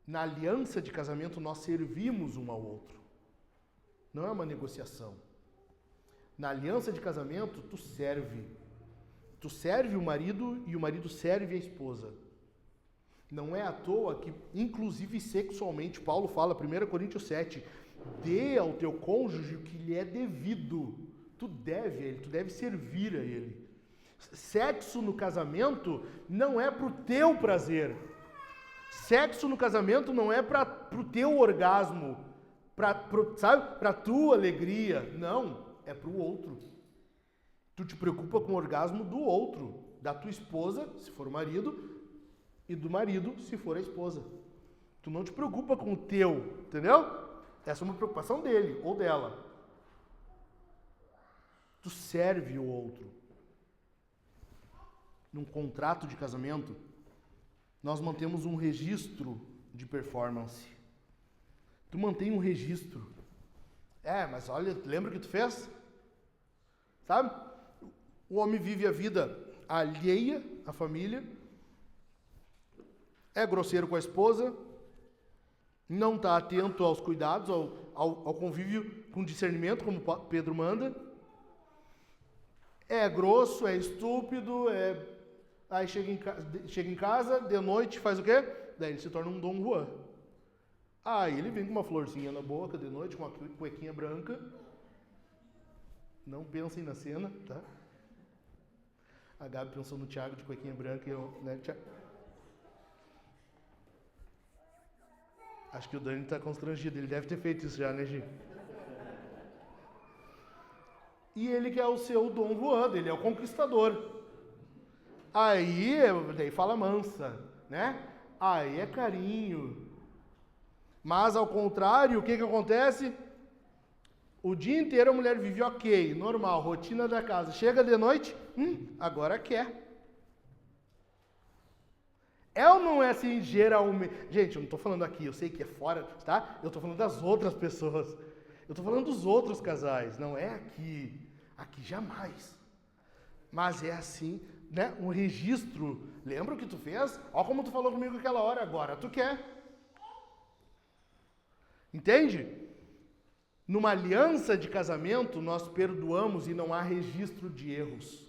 Na aliança de casamento, nós servimos um ao outro. Não é uma negociação. Na aliança de casamento, tu serve. Tu serve o marido e o marido serve a esposa. Não é à toa que, inclusive sexualmente, Paulo fala, 1 Coríntios 7, dê ao teu cônjuge o que lhe é devido. Tu deve a ele, tu deve servir a ele. Sexo no casamento não é para o teu prazer. Sexo no casamento não é para o teu orgasmo, sabe? Para a tua alegria. Não, é para o outro. Tu te preocupa com o orgasmo do outro, da tua esposa, se for o marido, e do marido, se for a esposa. Tu não te preocupa com o teu, entendeu? Essa é uma preocupação dele ou dela. Tu serve o outro. Num contrato de casamento, nós mantemos um registro de performance. Tu mantém um registro. Mas olha, lembra o que tu fez? Sabe? O homem vive a vida alheia à família, é grosseiro com a esposa, não está atento aos cuidados, ao convívio com discernimento, como Pedro manda, é grosso, é estúpido, aí chega em casa, de noite faz o quê? Daí ele se torna um Dom Juan. Aí ele vem com uma florzinha na boca de noite, com uma cuequinha branca. Não pensem na cena, tá? A Gabi pensou no Thiago de cuequinha branca e eu, né, Thiago? Acho que o Dani está constrangido, ele deve ter feito isso já, né, Gi? E ele que é o seu Dom Juan, ele é o conquistador. Daí fala mansa, né? Aí é carinho. Mas ao contrário, o que acontece? O dia inteiro a mulher vive ok, normal, rotina da casa. Chega de noite, agora quer. É ou não é assim, geralmente? Gente, eu não estou falando aqui, eu sei que é fora, tá? Eu estou falando das outras pessoas. Eu estou falando dos outros casais, não é aqui. Aqui jamais. Mas é assim, né? Um registro. Lembra o que tu fez? Olha como tu falou comigo aquela hora, agora tu quer. Entende? Numa aliança de casamento, nós perdoamos e não há registro de erros.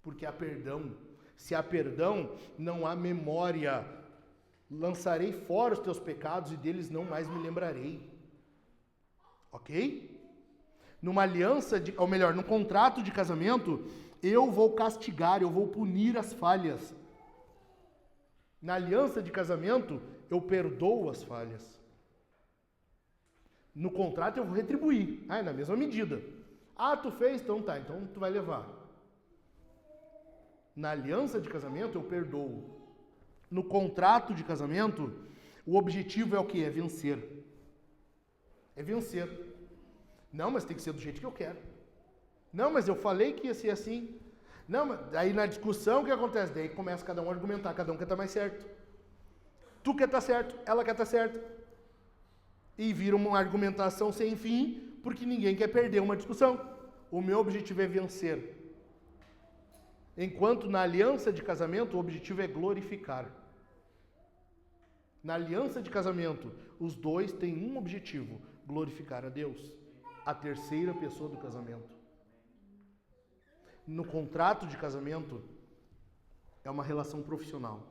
Porque há perdão. Se há perdão, não há memória. Lançarei fora os teus pecados e deles não mais me lembrarei. Ok? Numa aliança, ou melhor, num contrato de casamento, eu vou castigar, eu vou punir as falhas. Na aliança de casamento, eu perdoo as falhas. No contrato eu vou retribuir, na mesma medida. Tu fez, então tá, então tu vai levar. Na aliança de casamento eu perdoo. No contrato de casamento, o objetivo é o quê? É vencer. É vencer. Não, mas tem que ser do jeito que eu quero. Não, mas eu falei que ia ser assim. Não, mas aí na discussão o que acontece? Daí começa cada um a argumentar, cada um quer estar mais certo. Tu quer estar certo, ela quer estar certa. E vira uma argumentação sem fim, porque ninguém quer perder uma discussão. O meu objetivo é vencer. Enquanto na aliança de casamento o objetivo é glorificar. Na aliança de casamento, os dois têm um objetivo: glorificar a Deus, a terceira pessoa do casamento. No contrato de casamento, é uma relação profissional.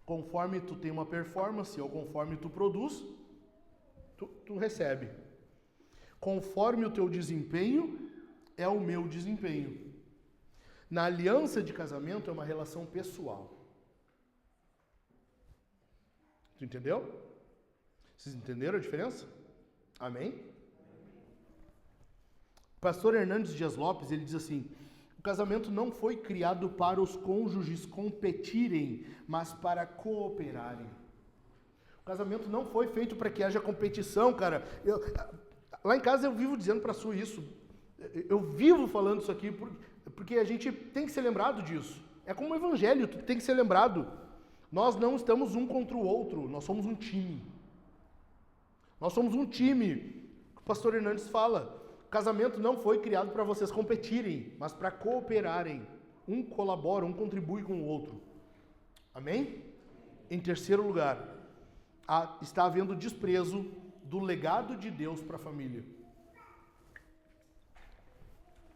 Conforme tu tem uma performance ou conforme tu produz, tu recebe. Conforme o teu desempenho, é o meu desempenho. Na aliança de casamento, é uma relação pessoal. Tu entendeu? Vocês entenderam a diferença? Amém? O pastor Hernandes Dias Lopes, ele diz assim: o casamento não foi criado para os cônjuges competirem, mas para cooperarem. O casamento não foi feito para que haja competição, cara. Lá em casa eu vivo dizendo para a Su isso. Eu vivo falando isso aqui porque a gente tem que ser lembrado disso. É como o evangelho, tu tem que ser lembrado. Nós não estamos um contra o outro, nós somos um time. Nós somos um time. O pastor Hernandes fala: o casamento não foi criado para vocês competirem, mas para cooperarem. Um colabora, um contribui com o outro. Amém? Em terceiro lugar, está havendo desprezo do legado de Deus para a família.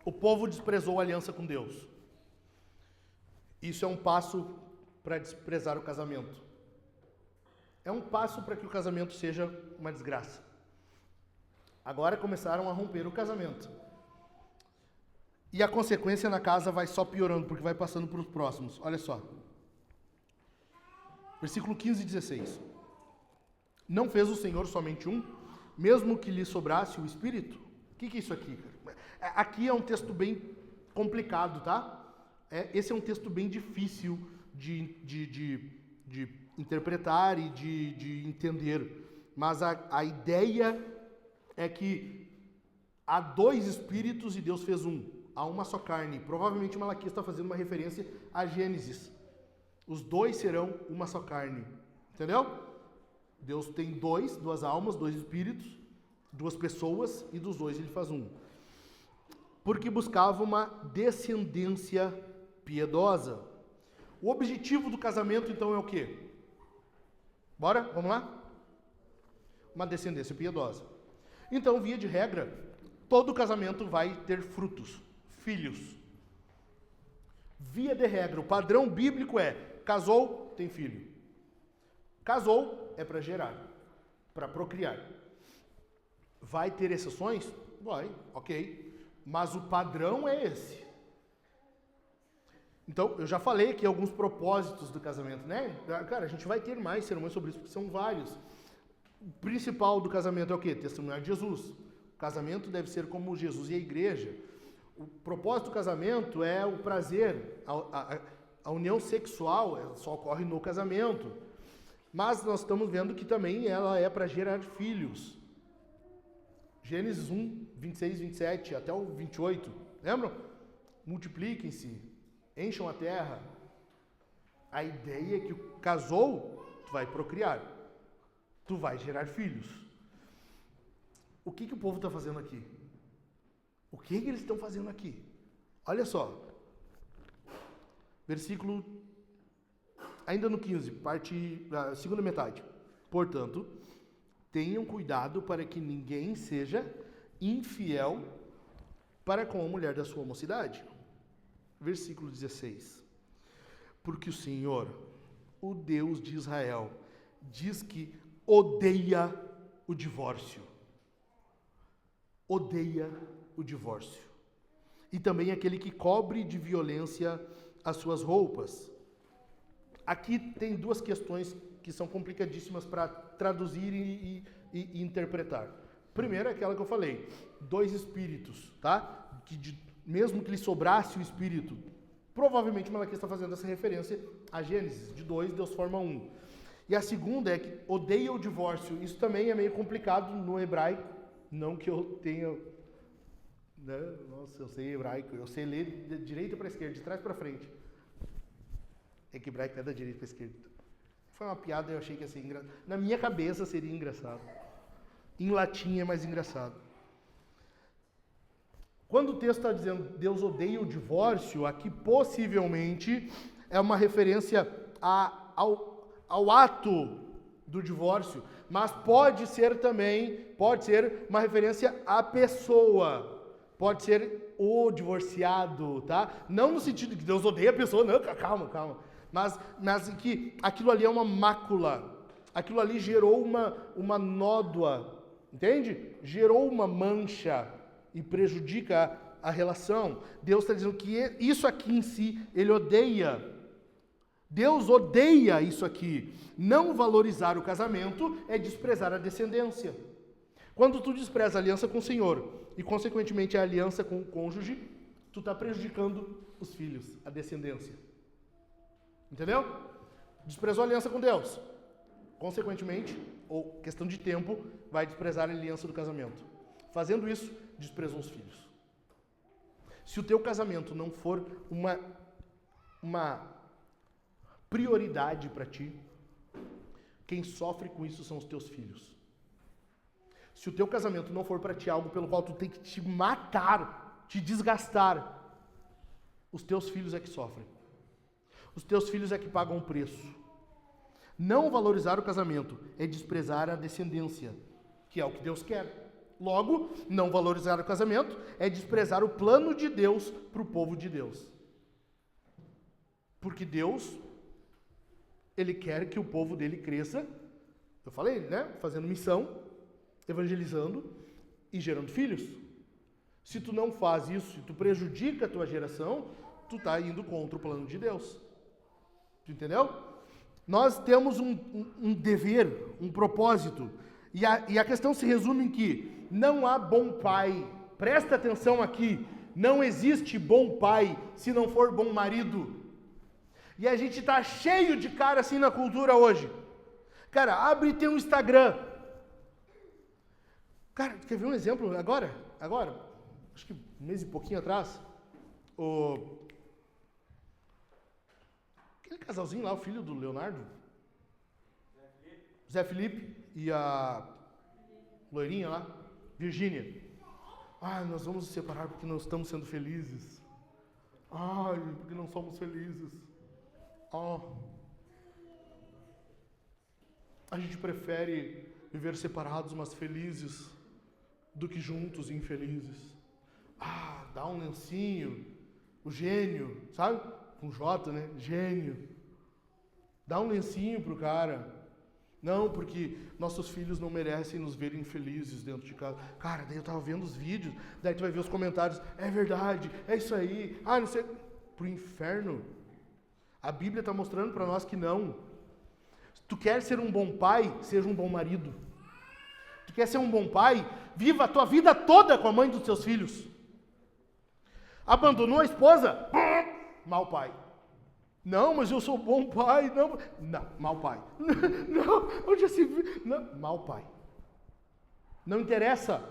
O povo desprezou a aliança com Deus. Isso é um passo para desprezar o casamento. É um passo para que o casamento seja uma desgraça. Agora começaram a romper o casamento. E a consequência na casa vai só piorando, porque vai passando para os próximos. Olha só. Versículo 15 e 16. Não fez o Senhor somente um, mesmo que lhe sobrasse o Espírito? O que é isso aqui, cara? Aqui é um texto bem complicado, tá? Esse é um texto bem difícil de interpretar e de entender. Mas a ideia é que há dois espíritos e Deus fez um. Há uma só carne. Provavelmente Malaquias está fazendo uma referência a Gênesis. Os dois serão uma só carne. Entendeu? Deus tem duas almas, dois espíritos, duas pessoas, e dos dois ele faz um. Porque buscava uma descendência piedosa. O objetivo do casamento, então, é o quê? Bora? Vamos lá? Uma descendência piedosa. Então, via de regra, todo casamento vai ter frutos, filhos. Via de regra, o padrão bíblico é: casou, tem filho. Casou, é para gerar, para procriar. Vai ter exceções? Vai, ok. Mas o padrão é esse. Então, eu já falei aqui alguns propósitos do casamento, né? Cara, a gente vai ter mais sermões sobre isso, porque são vários. O principal do casamento é o quê? Testemunhar de Jesus. O casamento deve ser como Jesus e a igreja. O propósito do casamento é o prazer. A união sexual só ocorre no casamento. Mas nós estamos vendo que também ela é para gerar filhos. Gênesis 1, 26, 27 até o 28. Lembram? Multipliquem-se, encham a terra. A ideia é que casou, tu vai procriar. Tu vai gerar filhos. O que o povo está fazendo aqui? O que eles estão fazendo aqui? Olha só. Versículo, ainda no 15, a segunda metade. Portanto, tenham cuidado para que ninguém seja infiel para com a mulher da sua mocidade. Versículo 16. Porque o Senhor, o Deus de Israel, diz que odeia o divórcio. Odeia o divórcio. E também aquele que cobre de violência as suas roupas. Aqui tem duas questões que são complicadíssimas para traduzir e interpretar. Primeiro é aquela que eu falei, dois espíritos, tá? Mesmo que lhe sobrasse o espírito, provavelmente Malaquias está fazendo essa referência a Gênesis, de dois, Deus forma um. E a segunda é que odeia o divórcio. Isso também é meio complicado no hebraico, não que eu tenha... Né? Nossa, eu sei hebraico, eu sei ler de direita para esquerda, de trás para frente. É que hebraico é da direita para esquerda. Foi uma piada, eu achei que ia ser engraçado. Na minha cabeça seria engraçado. Em latim é mais engraçado. Quando o texto está dizendo Deus odeia o divórcio, aqui possivelmente é uma referência ao ato do divórcio, mas pode ser uma referência à pessoa. Pode ser o divorciado, tá? Não no sentido que Deus odeia a pessoa, não, calma. Mas que aquilo ali é uma mácula. Aquilo ali gerou uma nódoa, entende? Gerou uma mancha e prejudica a relação. Deus está dizendo que isso aqui em si, Ele odeia. Deus odeia isso aqui. Não valorizar o casamento é desprezar a descendência. Quando tu despreza a aliança com o Senhor e, consequentemente, a aliança com o cônjuge, tu está prejudicando os filhos, a descendência. Entendeu? Desprezou a aliança com Deus. Consequentemente, ou questão de tempo, vai desprezar a aliança do casamento. Fazendo isso, desprezou os filhos. Se o teu casamento não for uma prioridade para ti, quem sofre com isso são os teus filhos. Se o teu casamento não for para ti algo pelo qual tu tem que te matar, te desgastar, os teus filhos é que sofrem. Os teus filhos é que pagam o preço. Não valorizar o casamento é desprezar a descendência, que é o que Deus quer. Logo, não valorizar o casamento é desprezar o plano de Deus para o povo de Deus. Porque Deus, Ele quer que o povo dele cresça, eu falei, né? Fazendo missão, evangelizando e gerando filhos. Se tu não faz isso, se tu prejudica a tua geração, tu está indo contra o plano de Deus. Tu entendeu? Nós temos um dever, um propósito. E a questão se resume em que não há bom pai. Presta atenção aqui. Não existe bom pai se não for bom marido. E a gente está cheio de cara assim na cultura hoje. Cara, abre teu Instagram. Cara, quer ver um exemplo? Agora, acho que um mês e pouquinho atrás, aquele casalzinho lá, o filho do Leonardo, Zé Felipe e a loirinha lá, Virgínia. Ai, nós vamos nos separar porque não estamos sendo felizes. Ai, porque não somos felizes. A gente prefere viver separados, mas felizes, do que juntos e infelizes. Dá um lencinho, o gênio, sabe? Com J, né? Gênio. Dá um lencinho pro cara. Não, porque nossos filhos não merecem nos verem felizes dentro de casa. Cara, daí eu tava vendo os vídeos, daí tu vai ver os comentários. É verdade, é isso aí. Não sei. Pro inferno. A Bíblia está mostrando para nós que não. Se tu quer ser um bom pai, seja um bom marido. Tu quer ser um bom pai, viva a tua vida toda com a mãe dos teus filhos. Abandonou a esposa? Mau pai. Não, mas eu sou bom pai. Não, mau pai. Não, onde já se viu? Não, mau pai. Não interessa.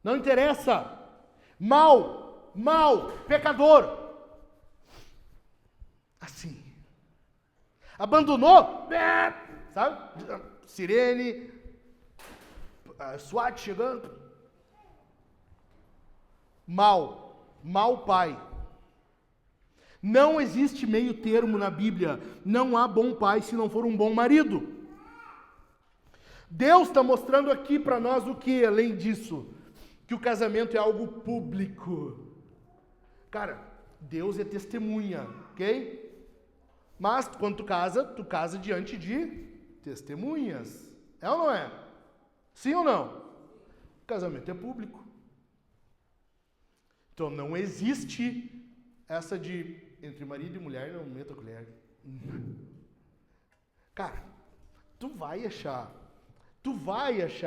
Não interessa. Mal, pecador. Assim. Abandonou? Sabe? Sirene, SWAT chegando. Mal pai. Não existe meio termo na Bíblia. Não há bom pai se não for um bom marido. Deus está mostrando aqui para nós o que, além disso? Que o casamento é algo público. Cara, Deus é testemunha, ok? Mas quando tu casa diante de testemunhas. É ou não é? Sim ou não? O casamento é público. Então não existe essa de entre marido e mulher não meta a colher. Cara, tu vai achar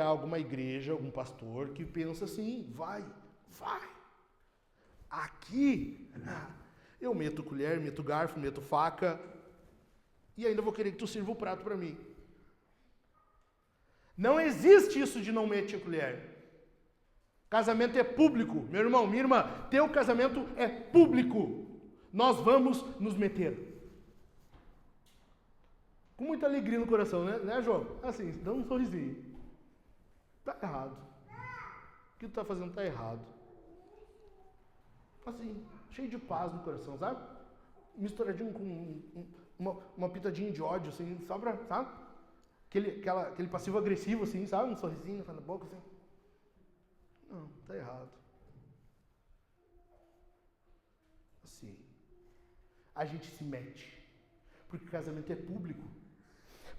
alguma igreja, algum pastor que pensa assim, vai. Aqui, eu meto colher, meto garfo, meto faca e ainda vou querer que tu sirva o prato para mim. Não existe isso de não mete a colher. Casamento é público. Meu irmão, minha irmã, teu casamento é público. Nós vamos nos meter. Com muita alegria no coração, né, João? Assim, dá um sorrisinho. Tá errado. O que tu tá fazendo tá errado. Assim, cheio de paz no coração, sabe? Misturadinho com uma pitadinha de ódio, assim, só pra, sabe? Aquele passivo-agressivo, assim, sabe? Um sorrisinho na boca, assim. Não, tá errado. Assim. A gente se mete. Porque o casamento é público.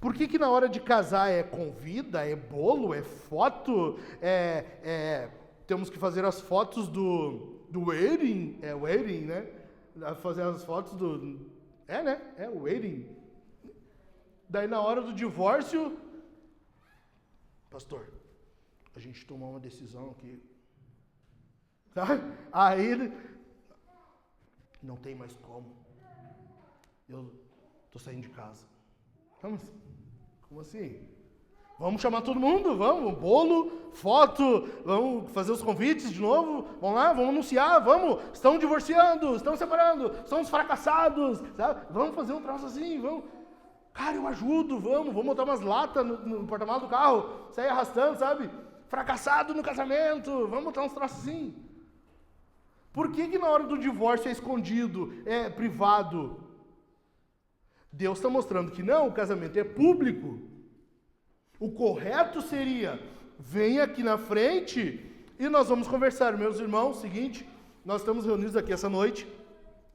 Por que na hora de casar é convida, é bolo, é foto, temos que fazer as fotos do wedding, wedding, né? Fazer as fotos do... né? É wedding. Daí na hora do divórcio, pastor, a gente tomou uma decisão aqui. Sabe? Aí, não tem mais como. Eu tô saindo de casa. Vamos? Como assim? Vamos chamar todo mundo, vamos, bolo, foto, vamos fazer os convites de novo, vamos lá, vamos anunciar, vamos, estão divorciando, estão separando, somos fracassados, sabe? Vamos fazer um troço assim, vamos. Cara, eu ajudo, vamos botar umas latas no porta-malas do carro, sair arrastando, sabe? Fracassado no casamento, vamos botar uns troços assim. Por que na hora do divórcio é escondido, é privado? Deus está mostrando que não, o casamento é público. O correto seria, vem aqui na frente e nós vamos conversar. Meus irmãos, seguinte, nós estamos reunidos aqui essa noite,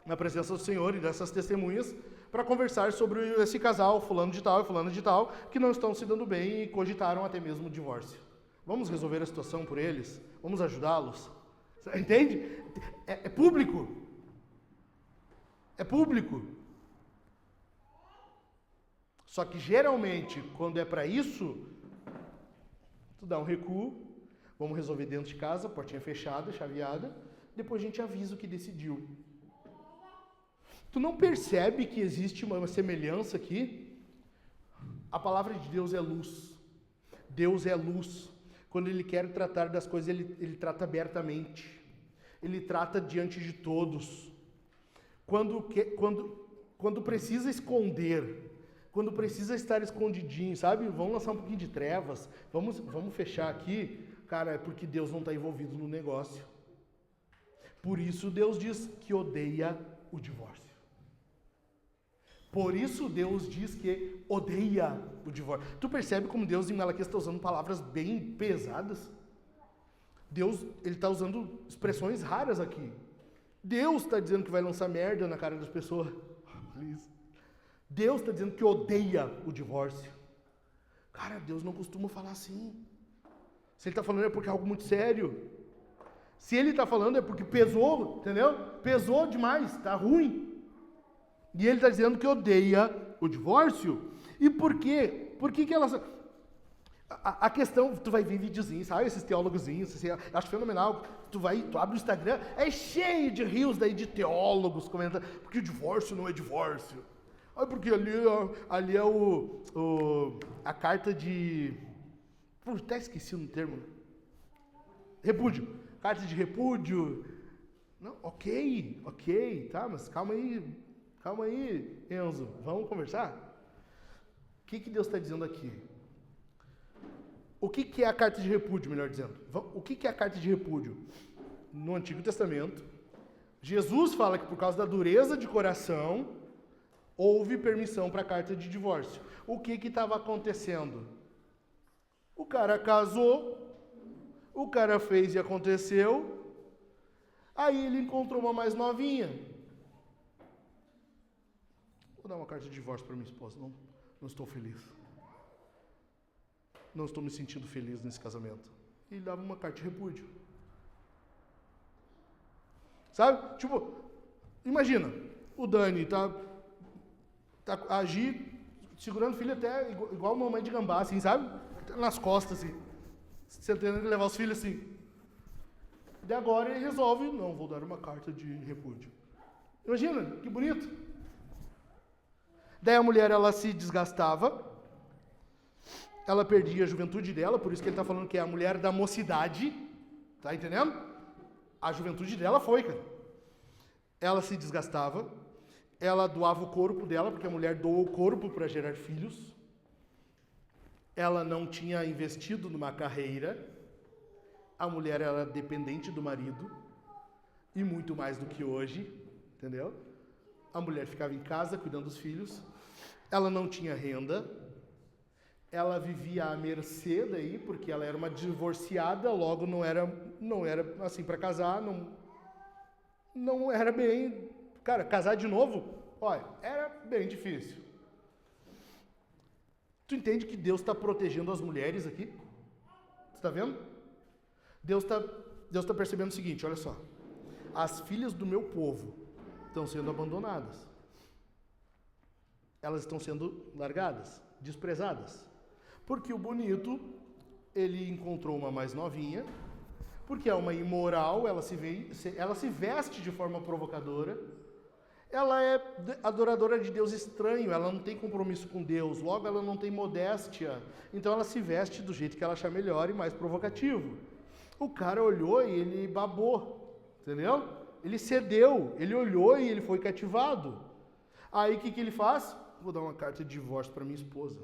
na presença do Senhor e dessas testemunhas, para conversar sobre esse casal, fulano de tal e fulano de tal, que não estão se dando bem e cogitaram até mesmo o divórcio. Vamos resolver a situação por eles? Vamos ajudá-los? Entende? É público. É público. Só que geralmente, quando é para isso, tu dá um recuo, vamos resolver dentro de casa, portinha fechada, chaveada, depois a gente avisa o que decidiu. Tu não percebe que existe uma semelhança aqui? A palavra de Deus é luz. Deus é luz. Quando Ele quer tratar das coisas, Ele trata abertamente. Ele trata diante de todos. Quando precisa esconder, quando precisa estar escondidinho, sabe? Vamos lançar um pouquinho de trevas, vamos fechar aqui. Cara, é porque Deus não está envolvido no negócio. Por isso Deus diz que odeia o divórcio. Por isso Deus diz que odeia o divórcio. Tu percebe como Deus em Malaquias está usando palavras bem pesadas? Deus, Ele está usando expressões raras aqui. Deus está dizendo que vai lançar merda na cara das pessoas. Deus está dizendo que odeia o divórcio. Cara, Deus não costuma falar assim. Se Ele está falando é porque é algo muito sério. Se Ele está falando é porque pesou, entendeu? Pesou demais, está ruim. E Ele está dizendo que odeia o divórcio. E por quê? Por que ela... A questão, tu vai ver videozinhos, sabe? Esses teólogozinhos, assim, acho fenomenal. Tu abre o Instagram, é cheio de rios daí de teólogos comentando, porque o divórcio não é divórcio. Ah, porque ali é a carta de... até esqueci o termo. Repúdio. Carta de repúdio. Não, ok, tá, mas calma aí, Enzo, vamos conversar? O que Deus está dizendo aqui? O que é a carta de repúdio, melhor dizendo? O que é a carta de repúdio? No Antigo Testamento, Jesus fala que por causa da dureza de coração, houve permissão para a carta de divórcio. O que estava acontecendo? O cara casou, o cara fez e aconteceu, aí ele encontrou uma mais novinha. Vou dar uma carta de divórcio para minha esposa, não estou feliz. Não estou me sentindo feliz nesse casamento. E dava uma carta de repúdio. Sabe? Tipo, imagina, o Dani tá agir, segurando o filho até igual uma mãe de gambá, assim, sabe? Nas costas, assim. Você tentando levar os filhos assim. E agora ele resolve, não, vou dar uma carta de repúdio. Imagina, que bonito. Daí a mulher, ela se desgastava, ela perdia a juventude dela, por isso que ele está falando que é a mulher da mocidade, tá entendendo? A juventude dela foi, cara. Ela se desgastava, ela doava o corpo dela, porque a mulher doou o corpo para gerar filhos. Ela não tinha investido numa carreira, a mulher era dependente do marido, e muito mais do que hoje, entendeu? A mulher ficava em casa cuidando dos filhos, ela não tinha renda, ela vivia à mercê daí, porque ela era uma divorciada, logo não era assim para casar, não era bem, cara, casar de novo, olha, era bem difícil. Tu entende que Deus está protegendo as mulheres aqui? Você está vendo? Deus tá percebendo o seguinte, olha só, as filhas do meu povo estão sendo abandonadas, elas estão sendo largadas, desprezadas. Porque o bonito, ele encontrou uma mais novinha, porque é uma imoral, ela se veste de forma provocadora, ela é adoradora de Deus estranho, ela não tem compromisso com Deus, logo ela não tem modéstia, então ela se veste do jeito que ela achar melhor e mais provocativo. O cara olhou e ele babou, entendeu? Ele cedeu, ele olhou e ele foi cativado. Aí o que ele faz? Vou dar uma carta de divórcio para minha esposa.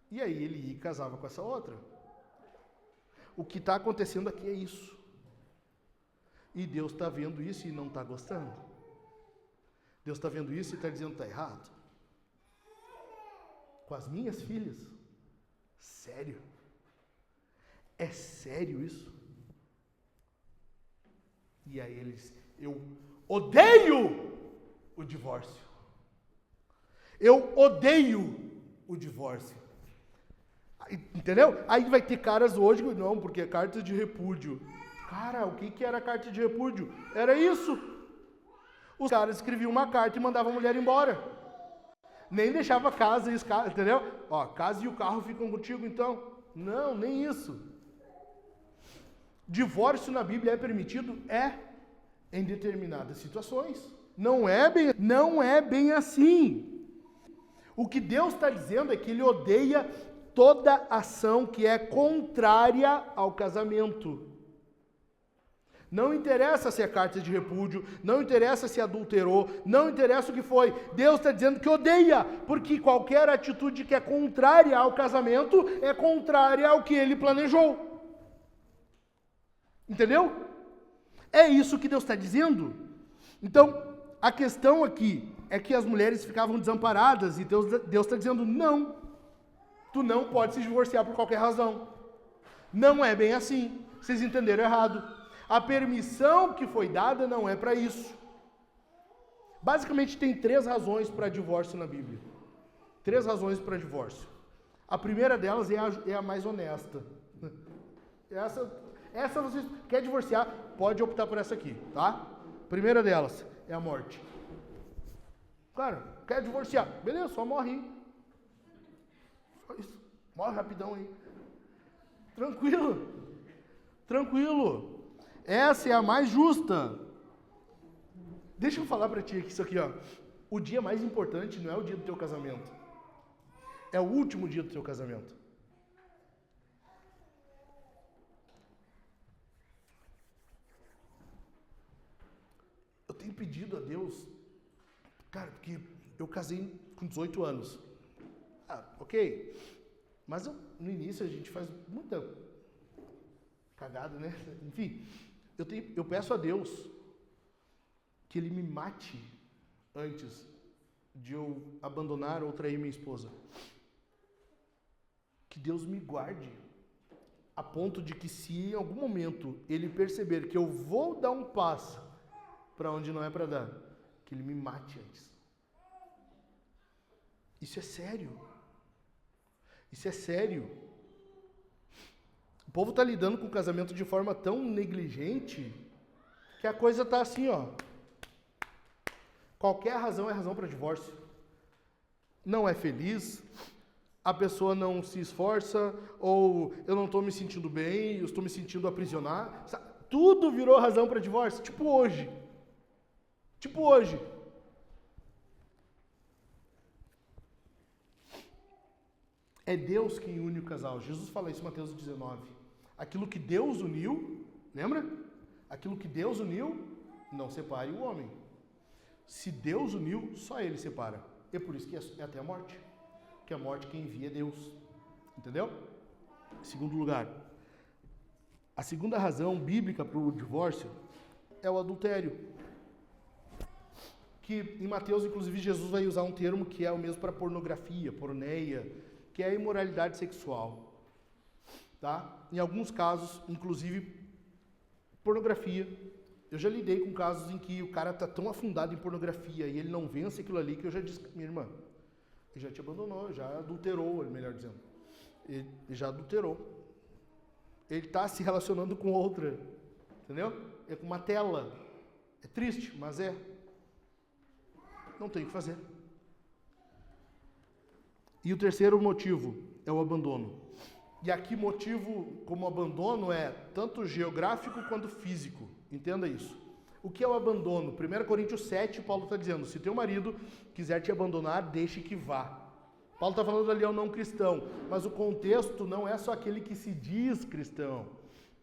E aí ele ia e casava com essa outra. O que está acontecendo aqui é isso. E Deus está vendo isso e não está gostando. Deus está vendo isso e está dizendo que está errado. Com as minhas filhas? Sério? É sério isso? E aí ele diz, eu odeio o divórcio. Eu odeio o divórcio. Entendeu? Aí vai ter caras hoje, não, porque é carta de repúdio. Cara, o que era carta de repúdio? Era isso. Os caras escreviam uma carta e mandavam a mulher embora. Nem deixava a casa e os carros, entendeu? Ó, casa e o carro ficam contigo, então. Não, nem isso. Divórcio na Bíblia é permitido? É, em determinadas situações. Não é bem assim. O que Deus está dizendo é que Ele odeia toda ação que é contrária ao casamento. Não interessa se é carta de repúdio, não interessa se adulterou, não interessa o que foi. Deus está dizendo que odeia, porque qualquer atitude que é contrária ao casamento é contrária ao que Ele planejou. Entendeu? É isso que Deus está dizendo. Então, a questão aqui é que as mulheres ficavam desamparadas e Deus está dizendo, não, tu não pode se divorciar por qualquer razão. Não é bem assim. Vocês entenderam errado. A permissão que foi dada não é para isso. Basicamente tem 3 razões para divórcio na Bíblia. 3 razões para divórcio. A primeira delas é a mais honesta. Essa você quer divorciar, pode optar por essa aqui, tá? Primeira delas é a morte. Cara, quer divorciar? Beleza, só morre aí. Só isso. Morre rapidão aí. Tranquilo. Tranquilo. Essa é a mais justa. Deixa eu falar pra ti aqui, isso aqui, ó. O dia mais importante não é o dia do teu casamento. É o último dia do teu casamento. Eu tenho pedido a Deus, cara, porque eu casei com 18 anos. Ok. Mas no início a gente faz muita cagada, né? Enfim, eu peço a Deus que Ele me mate antes de eu abandonar ou trair minha esposa. Que Deus me guarde a ponto de que se em algum momento Ele perceber que eu vou dar um passo para onde não é para dar, que Ele me mate antes. Isso é sério. Isso é sério. O povo está lidando com o casamento de forma tão negligente que a coisa está assim, ó. Qualquer razão é razão para divórcio. Não é feliz, a pessoa não se esforça, ou eu não estou me sentindo bem, eu estou me sentindo aprisionado. Tudo virou razão para divórcio, tipo hoje. Tipo hoje. É Deus quem une o casal. Jesus fala isso em Mateus 19. Aquilo que Deus uniu, lembra? Aquilo que Deus uniu, não separe o homem. Se Deus uniu, só Ele separa. É por isso que é até a morte. Que a morte quem envia é Deus. Entendeu? Segundo lugar, a segunda razão bíblica para o divórcio é o adultério. Que em Mateus, inclusive, Jesus vai usar um termo que é o mesmo para pornografia, porneia, que é a imoralidade sexual. Tá? Em alguns casos, inclusive, pornografia. Eu já lidei com casos em que o cara está tão afundado em pornografia e ele não vence aquilo ali que eu já disse, minha irmã, ele já te abandonou, já adulterou, melhor dizendo. Ele já adulterou. Ele está se relacionando com outra, entendeu? É com uma tela. É triste, mas é. Não tem o que fazer. E o terceiro motivo é o abandono. E aqui motivo como abandono é tanto geográfico quanto físico. Entenda isso. O que é o abandono? 1 Coríntios 7, Paulo está dizendo, se teu marido quiser te abandonar, deixe que vá. Paulo está falando ali ao não cristão, mas o contexto não é só aquele que se diz cristão.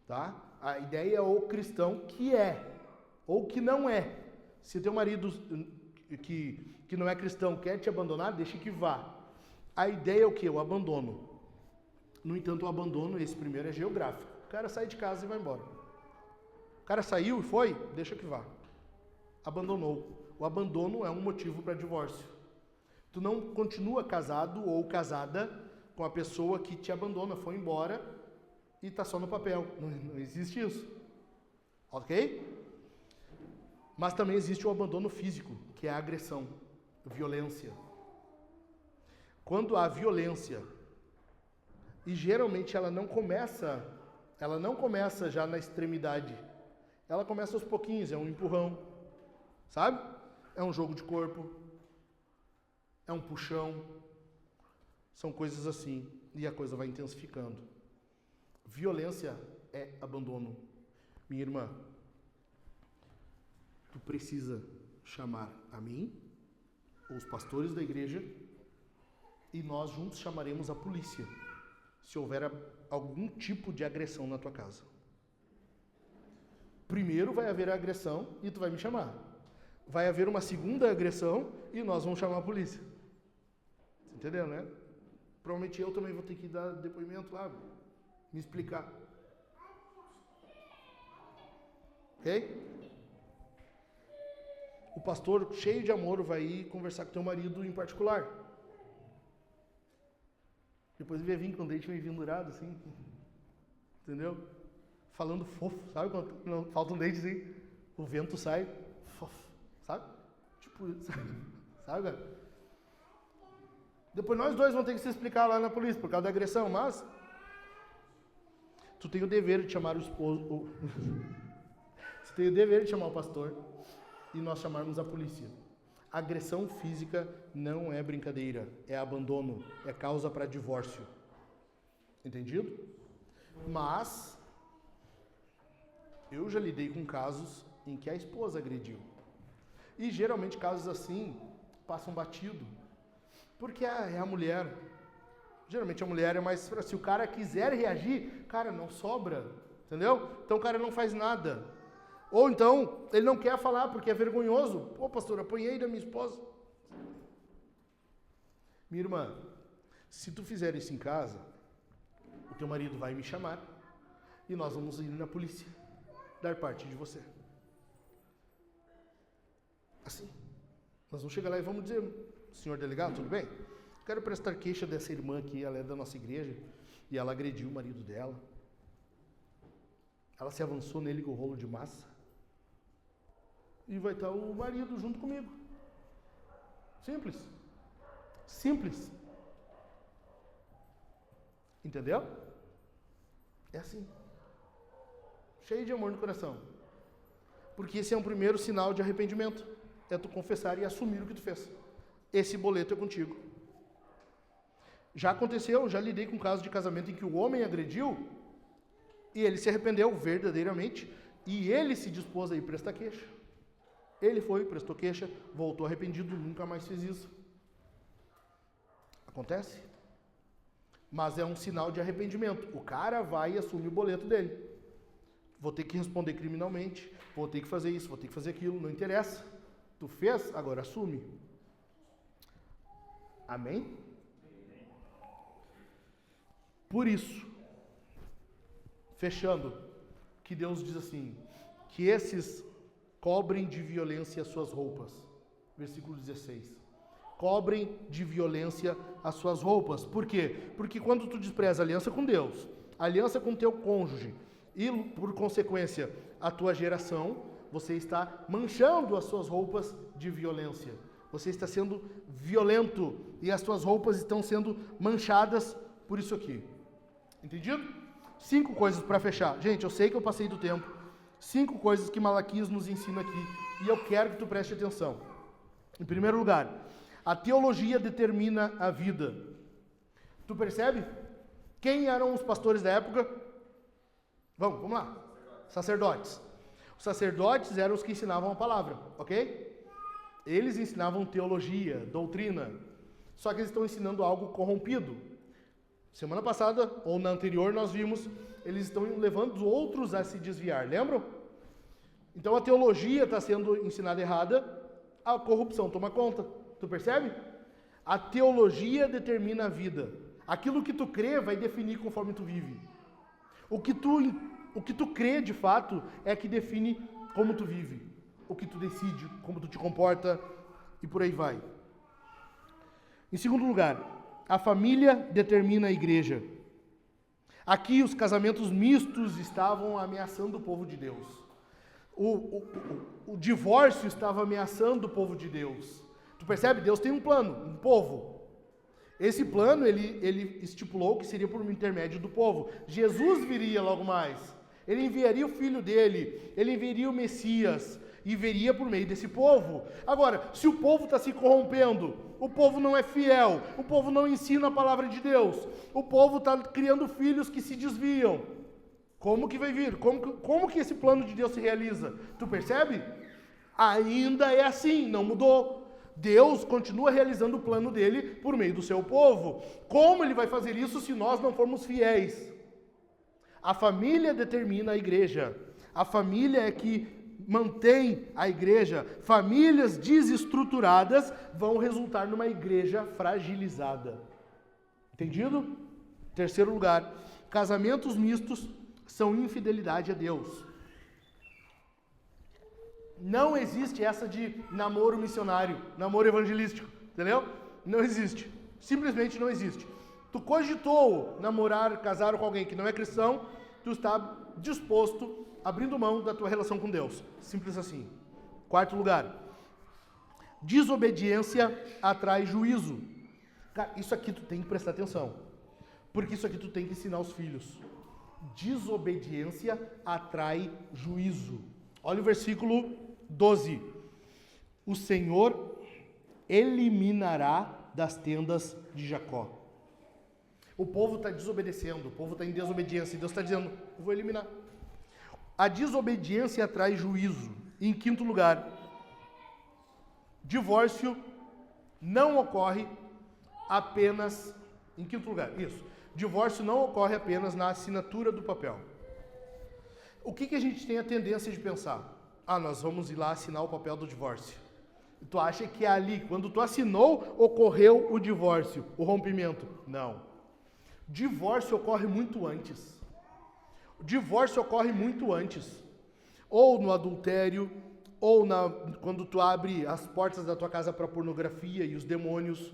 Tá? A ideia é o cristão que é, ou que não é. Se teu marido que não é cristão quer te abandonar, deixe que vá. A ideia é o quê? O abandono. No entanto, o abandono, esse primeiro, é geográfico. O cara sai de casa e vai embora. O cara saiu e foi, deixa que vá. Abandonou. O abandono é um motivo para divórcio. Tu não continua casado ou casada com a pessoa que te abandona, foi embora e está só no papel. Não existe isso. Ok? Mas também existe o abandono físico, que é a agressão, violência. Quando há violência, e geralmente ela não começa já na extremidade. Ela começa aos pouquinhos, é um empurrão, sabe? É um jogo de corpo, é um puxão, são coisas assim, e a coisa vai intensificando. Violência é abandono. Minha irmã, tu precisa chamar a mim, ou os pastores da igreja, e nós juntos chamaremos a polícia, se houver algum tipo de agressão na tua casa. Primeiro vai haver a agressão e tu vai me chamar. Vai haver uma segunda agressão e nós vamos chamar a polícia. Você entendeu, né? Provavelmente eu também vou ter que dar depoimento lá, me explicar. Ok? O pastor, cheio de amor, vai ir conversar com teu marido em particular. Depois ele vai vir com o dente meio pendurado, assim. Entendeu? Falando fofo, sabe? Quando falta um dente, assim, o vento sai, fofo, sabe? Tipo, sabe, cara? Depois nós dois vamos ter que se explicar lá na polícia por causa da agressão, mas tu tem o dever de chamar o esposo, você tem o dever de chamar o pastor e nós chamarmos a polícia. Agressão física não é brincadeira, é abandono, é causa para divórcio. Entendido? Mas eu já lidei com casos em que a esposa agrediu. E geralmente casos assim passam batido. Porque é a mulher. Geralmente a mulher é mais... Se o cara quiser reagir, cara, não sobra. Entendeu? Então o cara não faz nada. Ou então, ele não quer falar porque é vergonhoso. Pô, pastor, apanhei da minha esposa. Minha irmã, se tu fizer isso em casa, o teu marido vai me chamar e nós vamos ir na polícia dar parte de você. Assim. Nós vamos chegar lá e vamos dizer, senhor delegado, tudo bem? Quero prestar queixa dessa irmã aqui, ela é da nossa igreja e ela agrediu o marido dela. Ela se avançou nele com o rolo de massa. E vai estar o marido junto comigo. Simples. Simples. Entendeu? É assim. Cheio de amor no coração. Porque esse é um primeiro sinal de arrependimento. É tu confessar e assumir o que tu fez. Esse boleto é contigo. Já aconteceu, já lidei com um caso de casamento em que o homem agrediu e ele se arrependeu verdadeiramente e ele se dispôs a ir prestar queixa. Ele foi, prestou queixa, voltou arrependido, nunca mais fez isso. Acontece? Mas é um sinal de arrependimento. O cara vai e assume o boleto dele. Vou ter que responder criminalmente, vou ter que fazer isso, vou ter que fazer aquilo, não interessa. Tu fez, agora assume. Amém? Por isso, fechando, que Deus diz assim, que esses cobrem de violência as suas roupas. Versículo 16. Cobrem de violência as suas roupas. Por quê? Porque quando tu despreza a aliança com Deus, a aliança com teu cônjuge e, por consequência, a tua geração, você está manchando as suas roupas de violência. Você está sendo violento e as suas roupas estão sendo manchadas por isso aqui. Entendido? 5 coisas para fechar. Gente, eu sei que eu passei do tempo. 5 coisas que Malaquias nos ensina aqui e eu quero que tu preste atenção. Em primeiro lugar, a teologia determina a vida. Tu percebe? Quem eram os pastores da época? Vamos lá. Sacerdotes. Os sacerdotes eram os que ensinavam a palavra, ok? Eles ensinavam teologia, doutrina. Só que eles estão ensinando algo corrompido. Semana passada, ou na anterior, nós vimos, eles estão levando os outros a se desviar, lembram? Então a teologia está sendo ensinada errada, a corrupção toma conta. Tu percebe? A teologia determina a vida. Aquilo que tu crê vai definir conforme tu vive. O que tu crê de fato é que define como tu vive. O que tu decide, como tu te comporta e por aí vai. Em segundo lugar, a família determina a igreja. Aqui os casamentos mistos estavam ameaçando o povo de Deus. o divórcio estava ameaçando o povo de Deus. Tu percebe? Deus tem um plano, um povo. Esse plano, ele estipulou que seria por intermédio do povo. Jesus viria logo mais. Ele enviaria o filho dele, ele enviaria o Messias, e viria por meio desse povo. Agora, se o povo está se corrompendo, o povo não é fiel, o povo não ensina a palavra de Deus, o povo está criando filhos que se desviam, como que vai vir? Como que esse plano de Deus se realiza? Tu percebe? Ainda é assim, não mudou. Deus continua realizando o plano dele por meio do seu povo. Como ele vai fazer isso se nós não formos fiéis? A família determina a igreja. A família é que mantém a igreja. Famílias desestruturadas vão resultar numa igreja fragilizada. Entendido? Terceiro lugar, casamentos mistos são infidelidade a Deus. Não existe essa de namoro missionário, namoro evangelístico, entendeu? Não existe. Simplesmente não existe. Tu cogitou namorar, casar com alguém que não é cristão, tu está disposto, abrindo mão da tua relação com Deus. Simples assim. Quarto lugar, desobediência atrai juízo. Cara, isso aqui tu tem que prestar atenção, porque isso aqui tu tem que ensinar os filhos. Desobediência atrai juízo. Olha o versículo 12. O Senhor eliminará das tendas de Jacó. O povo está desobedecendo, o povo está em desobediência, e Deus está dizendo, eu vou eliminar. A desobediência atrai juízo. Em quinto lugar, divórcio não ocorre apenas... Em quinto lugar, isso. Divórcio não ocorre apenas na assinatura do papel. O que a gente tem a tendência de pensar? Nós vamos ir lá assinar o papel do divórcio. Tu acha que ali, quando tu assinou, ocorreu o divórcio, o rompimento? Não. Divórcio ocorre muito antes. O divórcio ocorre muito antes. Ou no adultério, ou quando tu abre as portas da tua casa para a pornografia e os demônios,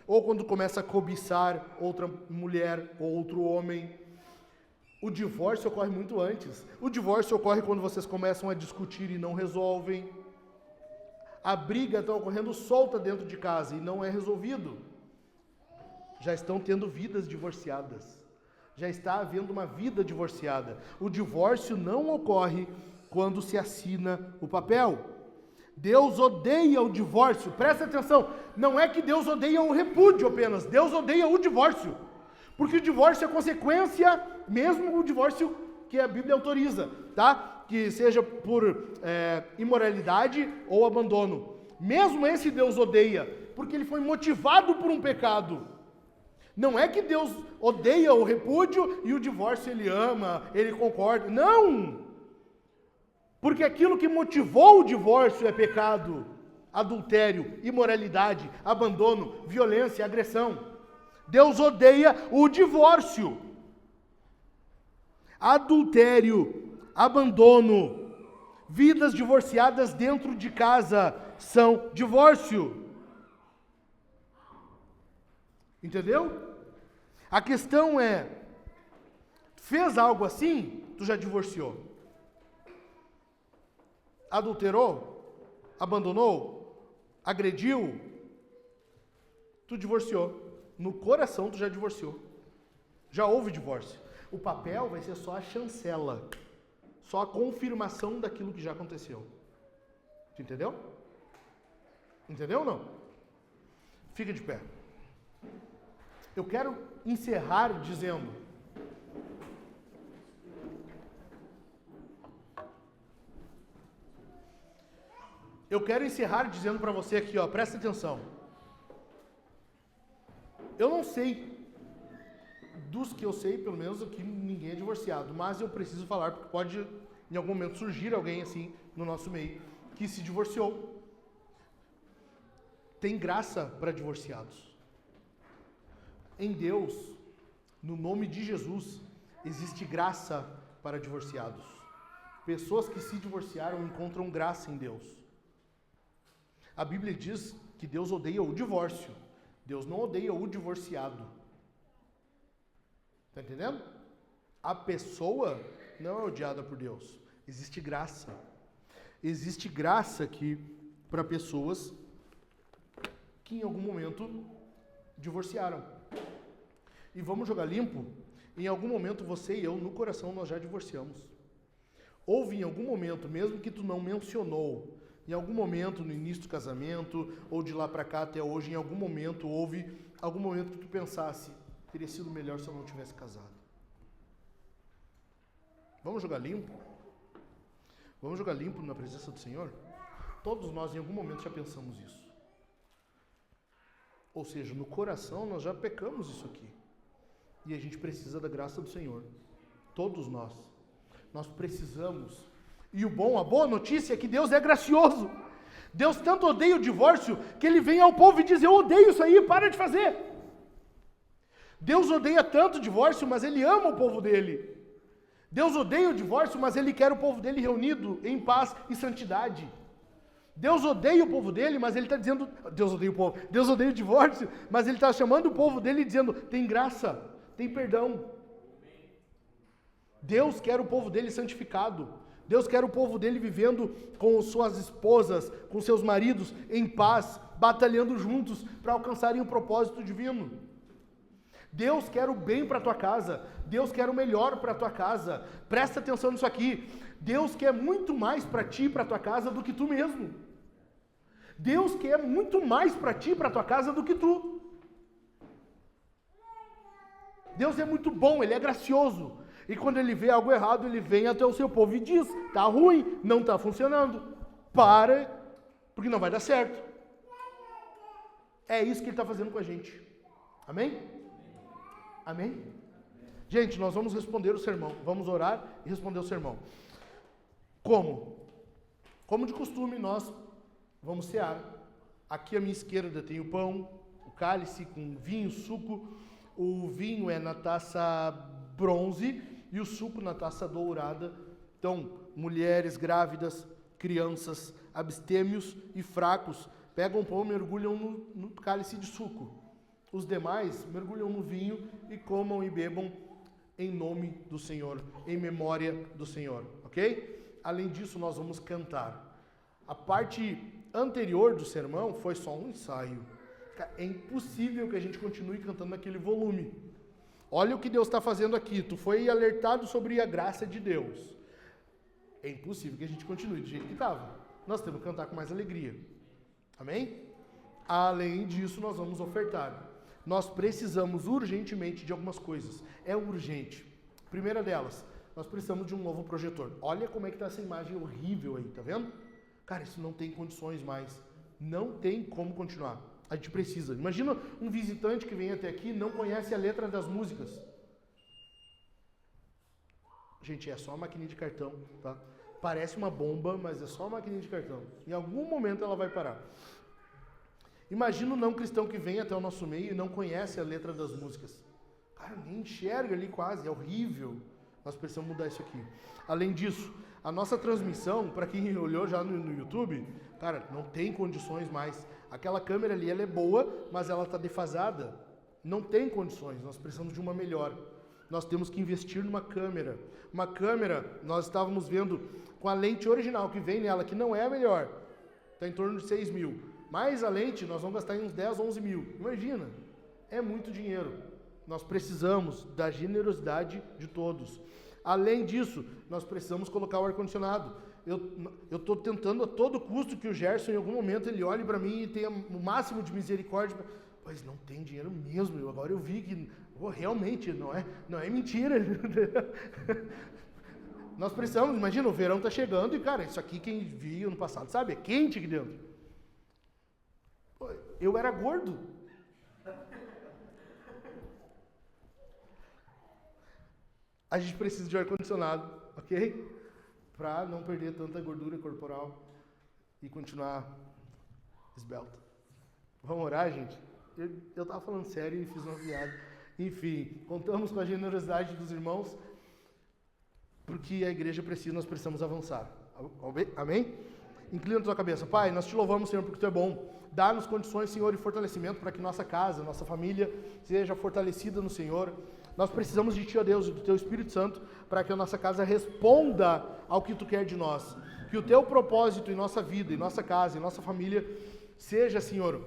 ou quando começa a cobiçar outra mulher ou outro homem. O divórcio ocorre muito antes. O divórcio ocorre quando vocês começam a discutir e não resolvem. A briga está ocorrendo solta dentro de casa e não é resolvido. Já estão tendo vidas divorciadas. Já está havendo uma vida divorciada. O divórcio não ocorre quando se assina o papel. Deus odeia o divórcio. Presta atenção. Não é que Deus odeia o repúdio apenas. Deus odeia o divórcio. Porque o divórcio é consequência, mesmo o divórcio que a Bíblia autoriza, tá? Que seja por imoralidade ou abandono. Mesmo esse Deus odeia, porque ele foi motivado por um pecado. Não é que Deus odeia o repúdio e o divórcio ele ama, ele concorda. Não! Porque aquilo que motivou o divórcio é pecado, adultério, imoralidade, abandono, violência, agressão. Deus odeia o divórcio. Adultério, abandono, vidas divorciadas dentro de casa são divórcio. Entendeu? A questão é, fez algo assim, tu já divorciou. Adulterou, abandonou, agrediu, tu divorciou. No coração tu já divorciou. Já houve divórcio. O papel vai ser só a chancela, só a confirmação daquilo que já aconteceu. Tu entendeu? Entendeu ou não? Fica de pé. Eu quero encerrar dizendo: para você aqui, ó, presta atenção. Eu não sei, dos que eu sei, pelo menos aqui ninguém é divorciado, mas eu preciso falar, porque pode em algum momento surgir alguém assim no nosso meio que se divorciou. Tem graça para divorciados. Em Deus, no nome de Jesus, existe graça para divorciados. Pessoas que se divorciaram encontram graça em Deus. A Bíblia diz que Deus odeia o divórcio. Deus não odeia o divorciado. Está entendendo? A pessoa não é odiada por Deus. Existe graça. Existe graça aqui para pessoas que em algum momento divorciaram. E vamos jogar limpo, em algum momento você e eu, no coração, nós já divorciamos. Houve em algum momento, mesmo que tu não mencionou, em algum momento no início do casamento, ou de lá para cá até hoje, em algum momento houve algum momento que tu pensasse, teria sido melhor se eu não tivesse casado. Vamos jogar limpo? Vamos jogar limpo na presença do Senhor? Todos nós em algum momento já pensamos isso. Ou seja, no coração nós já pecamos isso aqui. E a gente precisa da graça do Senhor. Todos nós. Nós precisamos. E a boa notícia é que Deus é gracioso. Deus tanto odeia o divórcio que Ele vem ao povo e diz, eu odeio isso aí, para de fazer. Deus odeia tanto o divórcio, mas Ele ama o povo dele. Deus odeia o divórcio, mas Ele quer o povo dele reunido em paz e santidade. Deus odeia o povo dele, mas Ele está dizendo, Deus odeia o divórcio, mas Ele está chamando o povo dele e dizendo, tem graça, tem perdão. Deus quer o povo dele santificado. Deus quer o povo dele vivendo com suas esposas, com seus maridos, em paz, batalhando juntos para alcançarem o propósito divino. Deus quer o bem para a tua casa. Deus quer o melhor para a tua casa. Presta atenção nisso aqui. Deus quer muito mais para ti e para a tua casa do que tu mesmo. Deus quer muito mais para ti e para a tua casa do que tu. Deus é muito bom, Ele é gracioso. E quando Ele vê algo errado, Ele vem até o seu povo e diz, tá ruim, não está funcionando. Para, porque não vai dar certo. É isso que Ele está fazendo com a gente. Amém? Amém? Gente, nós vamos responder o sermão. Vamos orar e responder o sermão. Como? Como de costume, nós vamos cear. Aqui à minha esquerda tem o pão, o cálice com vinho, suco. O vinho é na taça bronze e o suco na taça dourada. Então, mulheres grávidas, crianças, abstêmios e fracos pegam o pão e mergulham no cálice de suco. Os demais mergulham no vinho e comam e bebam em nome do Senhor, em memória do Senhor, ok? Além disso, nós vamos cantar. A parte anterior do sermão foi só um ensaio. É impossível que a gente continue cantando naquele volume. Olha o que Deus está fazendo aqui. Tu foi alertado sobre a graça de Deus. É impossível que a gente continue do jeito que estava. Nós temos que cantar com mais alegria. Amém? Além disso, nós vamos ofertar. Nós precisamos urgentemente de algumas coisas. É urgente. Primeira delas, nós precisamos de um novo projetor. Olha como é que está essa imagem horrível aí, tá vendo? Cara, isso não tem condições mais. Não tem como continuar. A gente precisa. Imagina um visitante que vem até aqui e não conhece a letra das músicas. Gente, é só uma maquininha de cartão, tá? Parece uma bomba, mas é só uma maquininha de cartão. Em algum momento ela vai parar. Imagina um não cristão que vem até o nosso meio e não conhece a letra das músicas. Cara, nem enxerga ali quase, é horrível. Nós precisamos mudar isso aqui. Além disso, a nossa transmissão, para quem olhou já no YouTube, cara, não tem condições mais. Aquela câmera ali, ela é boa, mas ela está defasada. Não tem condições, nós precisamos de uma melhor. Nós temos que investir numa câmera. Uma câmera, nós estávamos vendo com a lente original que vem nela, que não é a melhor. Está em torno de 6 mil. Mais a lente, nós vamos gastar em uns 10, 11 mil. Imagina, é muito dinheiro. Nós precisamos da generosidade de todos. Além disso, nós precisamos colocar o ar-condicionado. Eu estou tentando a todo custo que o Gerson, em algum momento, ele olhe para mim e tenha o máximo de misericórdia. Pois não tem dinheiro mesmo. Agora eu vi que realmente não é mentira. Nós precisamos, imagina, o verão está chegando e, cara, isso aqui quem viu no passado sabe, é quente aqui dentro. Eu era gordo. A gente precisa de ar-condicionado, ok? Para não perder tanta gordura corporal e continuar esbelto. Vamos orar, gente? Eu estava falando sério e fiz uma viagem. Enfim, contamos com a generosidade dos irmãos, porque a igreja precisa, nós precisamos avançar. Amém? Inclina a tua cabeça. Pai, nós te louvamos, Senhor, porque tu é bom. Dá-nos condições, Senhor, e fortalecimento para que nossa casa, nossa família seja fortalecida no Senhor. Nós precisamos de Ti, ó Deus, e do Teu Espírito Santo, para que a nossa casa responda ao que Tu quer de nós. Que o Teu propósito em nossa vida, em nossa casa, em nossa família, seja, Senhor,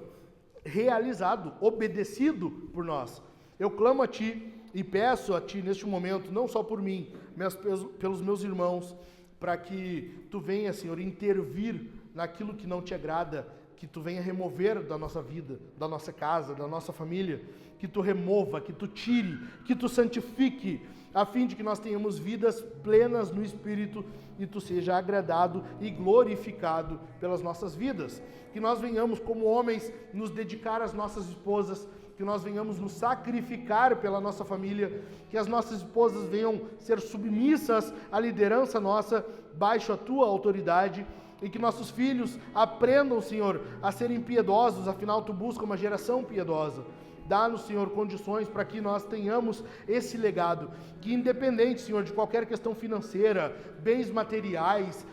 realizado, obedecido por nós. Eu clamo a Ti e peço a Ti neste momento, não só por mim, mas pelos meus irmãos, para que Tu venha, Senhor, intervir naquilo que não Te agrada, que Tu venha remover da nossa vida, da nossa casa, da nossa família, que Tu remova, que Tu tire, que Tu santifique, a fim de que nós tenhamos vidas plenas no Espírito e Tu seja agradado e glorificado pelas nossas vidas. Que nós venhamos como homens nos dedicar às nossas esposas, que nós venhamos nos sacrificar pela nossa família, que as nossas esposas venham ser submissas à liderança nossa, baixo a Tua autoridade, e que nossos filhos aprendam, Senhor, a serem piedosos, afinal Tu busca uma geração piedosa. Dá-nos, Senhor, condições para que nós tenhamos esse legado, que independente, Senhor, de qualquer questão financeira, bens materiais,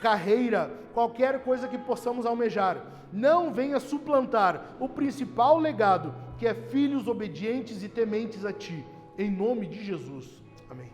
carreira, qualquer coisa que possamos almejar, não venha suplantar o principal legado, que é filhos obedientes e tementes a Ti. Em nome de Jesus. Amém.